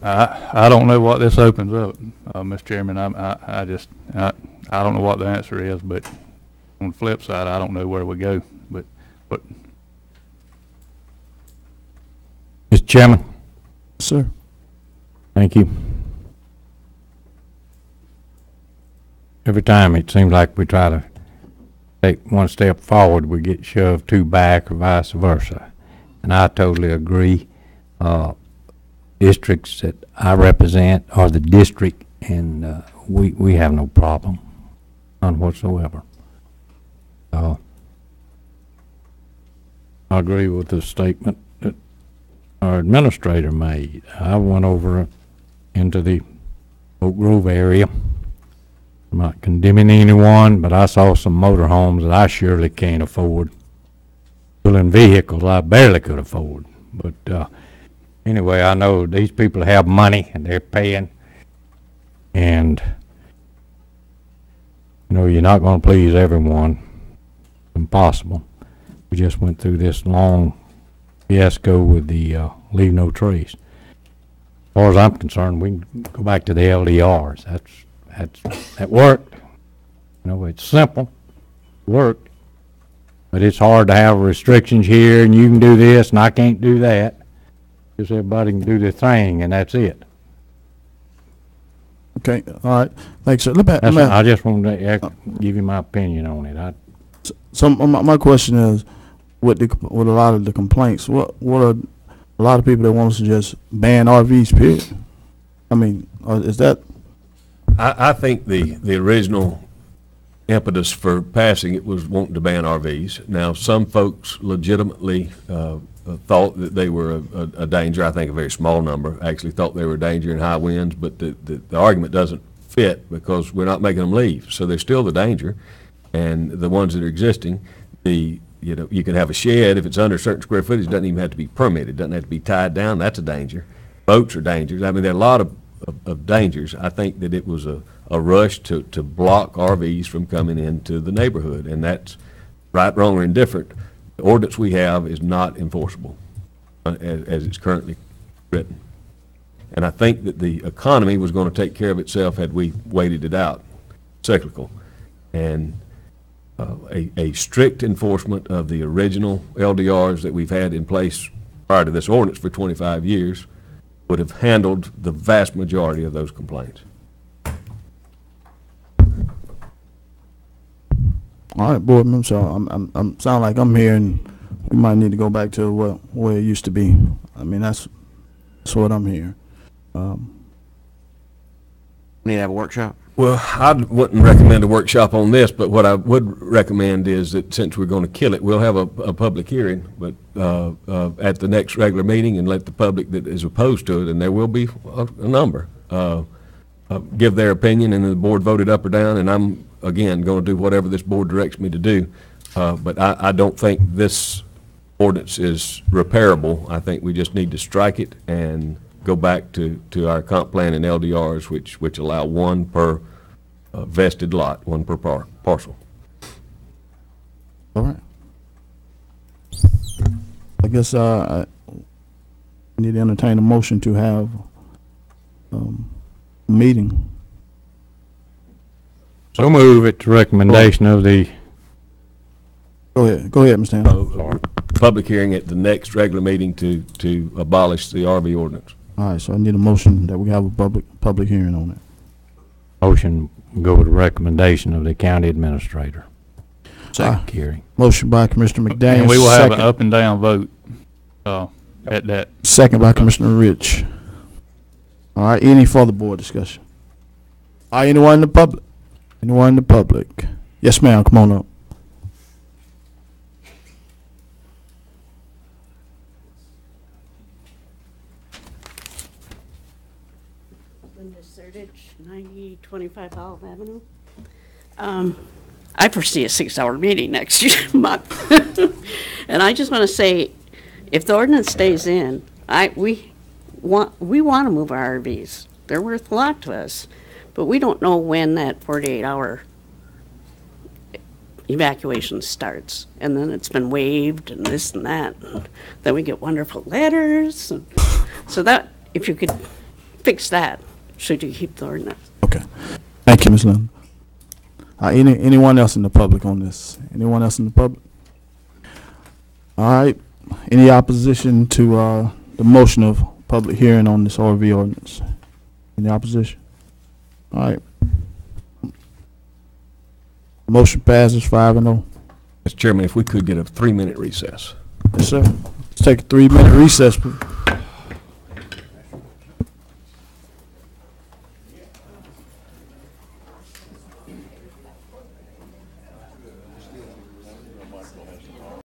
[SPEAKER 7] I don't know what this opens up, Mr. Chairman. I don't know what the answer is, but on the flip side, I don't know where we go. But
[SPEAKER 5] Mr. Chairman,
[SPEAKER 1] Sir.
[SPEAKER 5] thank you. Every time it seems like we try to take one step forward, we get shoved two back or vice versa. And I totally agree. Districts that I represent are the district, and we have no problem, none whatsoever. I agree with the statement that our administrator made. I went over into the Oak Grove area. I'm not condemning anyone, but I saw some motor homes that I surely can't afford. Pulling vehicles I barely could afford. But anyway, I know these people have money and they're paying. And, you're not going to please everyone. It's impossible. We just went through this long fiasco with the Leave No Trace. As far as I'm concerned, we can go back to the LDRs. That worked. It's simple, worked, but it's hard to have restrictions here, and you can do this, and I can't do that. Just everybody can do their thing, and that's it.
[SPEAKER 1] Okay, all right. Thanks, sir.
[SPEAKER 5] I just wanted to give you my opinion on it.
[SPEAKER 1] So my question is, with a lot of the complaints, what are a lot of people that want us to just ban RVs, period? I mean, is that?
[SPEAKER 3] I think the original impetus for passing it was wanting to ban RVs. Now, some folks legitimately thought that they were a danger. I think a very small number actually thought they were a danger in high winds, but the argument doesn't fit because we're not making them leave. So they're still the danger. And the ones that are existing, you can have a shed if it's under a certain square footage. It doesn't even have to be permitted. It doesn't have to be tied down. That's a danger. Boats are dangers. I mean, there are a lot of dangers. I think that it was a rush to block RVs from coming into the neighborhood, and that's right, wrong, or indifferent. The ordinance we have is not enforceable as it's currently written. And I think that the economy was going to take care of itself had we waited it out, cyclical. And a strict enforcement of the original LDRs that we've had in place prior to this ordinance for 25 years would have handled the vast majority of those complaints.
[SPEAKER 1] All right, board members. So I'm sound like I'm hearing we might need to go back to where it used to be. I mean, that's what I'm hearing.
[SPEAKER 6] Need to have a workshop?
[SPEAKER 3] Well, I wouldn't recommend a workshop on this, but what I would recommend is that since we're going to kill it, we'll have a public hearing, but at the next regular meeting, and let the public that is opposed to it, and there will be a number, give their opinion, and the board voted up or down, and I'm, again, going to do whatever this board directs me to do. But I don't think this ordinance is repairable. I think we just need to strike it and go back to our comp plan and LDRs, which allow one per vested lot, one per parcel.
[SPEAKER 1] All right. I guess I need to entertain a motion to have a meeting.
[SPEAKER 5] So move it to recommendation of the,
[SPEAKER 1] Go ahead, Mr. Hammond.
[SPEAKER 3] Public hearing at the next regular meeting to abolish the RV ordinance.
[SPEAKER 1] All right, so I need a motion that we have a public hearing on it.
[SPEAKER 5] motion go with the recommendation of the county administrator. Second hearing.
[SPEAKER 1] Motion by Commissioner McDaniel.
[SPEAKER 7] And we will have an
[SPEAKER 1] second-
[SPEAKER 7] up and down vote at that.
[SPEAKER 1] Second by Commissioner Rich. All right, any further board discussion? All right, anyone in the public? Anyone in the public? Yes, ma'am, come on up.
[SPEAKER 16] Linda Sertich, 9025 Olive Avenue. I foresee a 6-hour meeting next month. And I just want to say, if the ordinance stays in, we want to move our RVs. They're worth a lot to us, but we don't know when that 48-hour evacuation starts. And then it's been waived and this and that. And then we get wonderful letters. And so that, if you could fix that, should you keep the ordinance?
[SPEAKER 1] Okay. Thank you, Ms. Lynn. Anyone else in the public on this? Anyone else in the public? All right. Any opposition to the motion of public hearing on this RV ordinance? Any opposition? All right. Motion passes 5-0.
[SPEAKER 3] Mr. Chairman, if we could get a 3-minute recess.
[SPEAKER 1] Yes, sir. Let's take a 3-minute recess.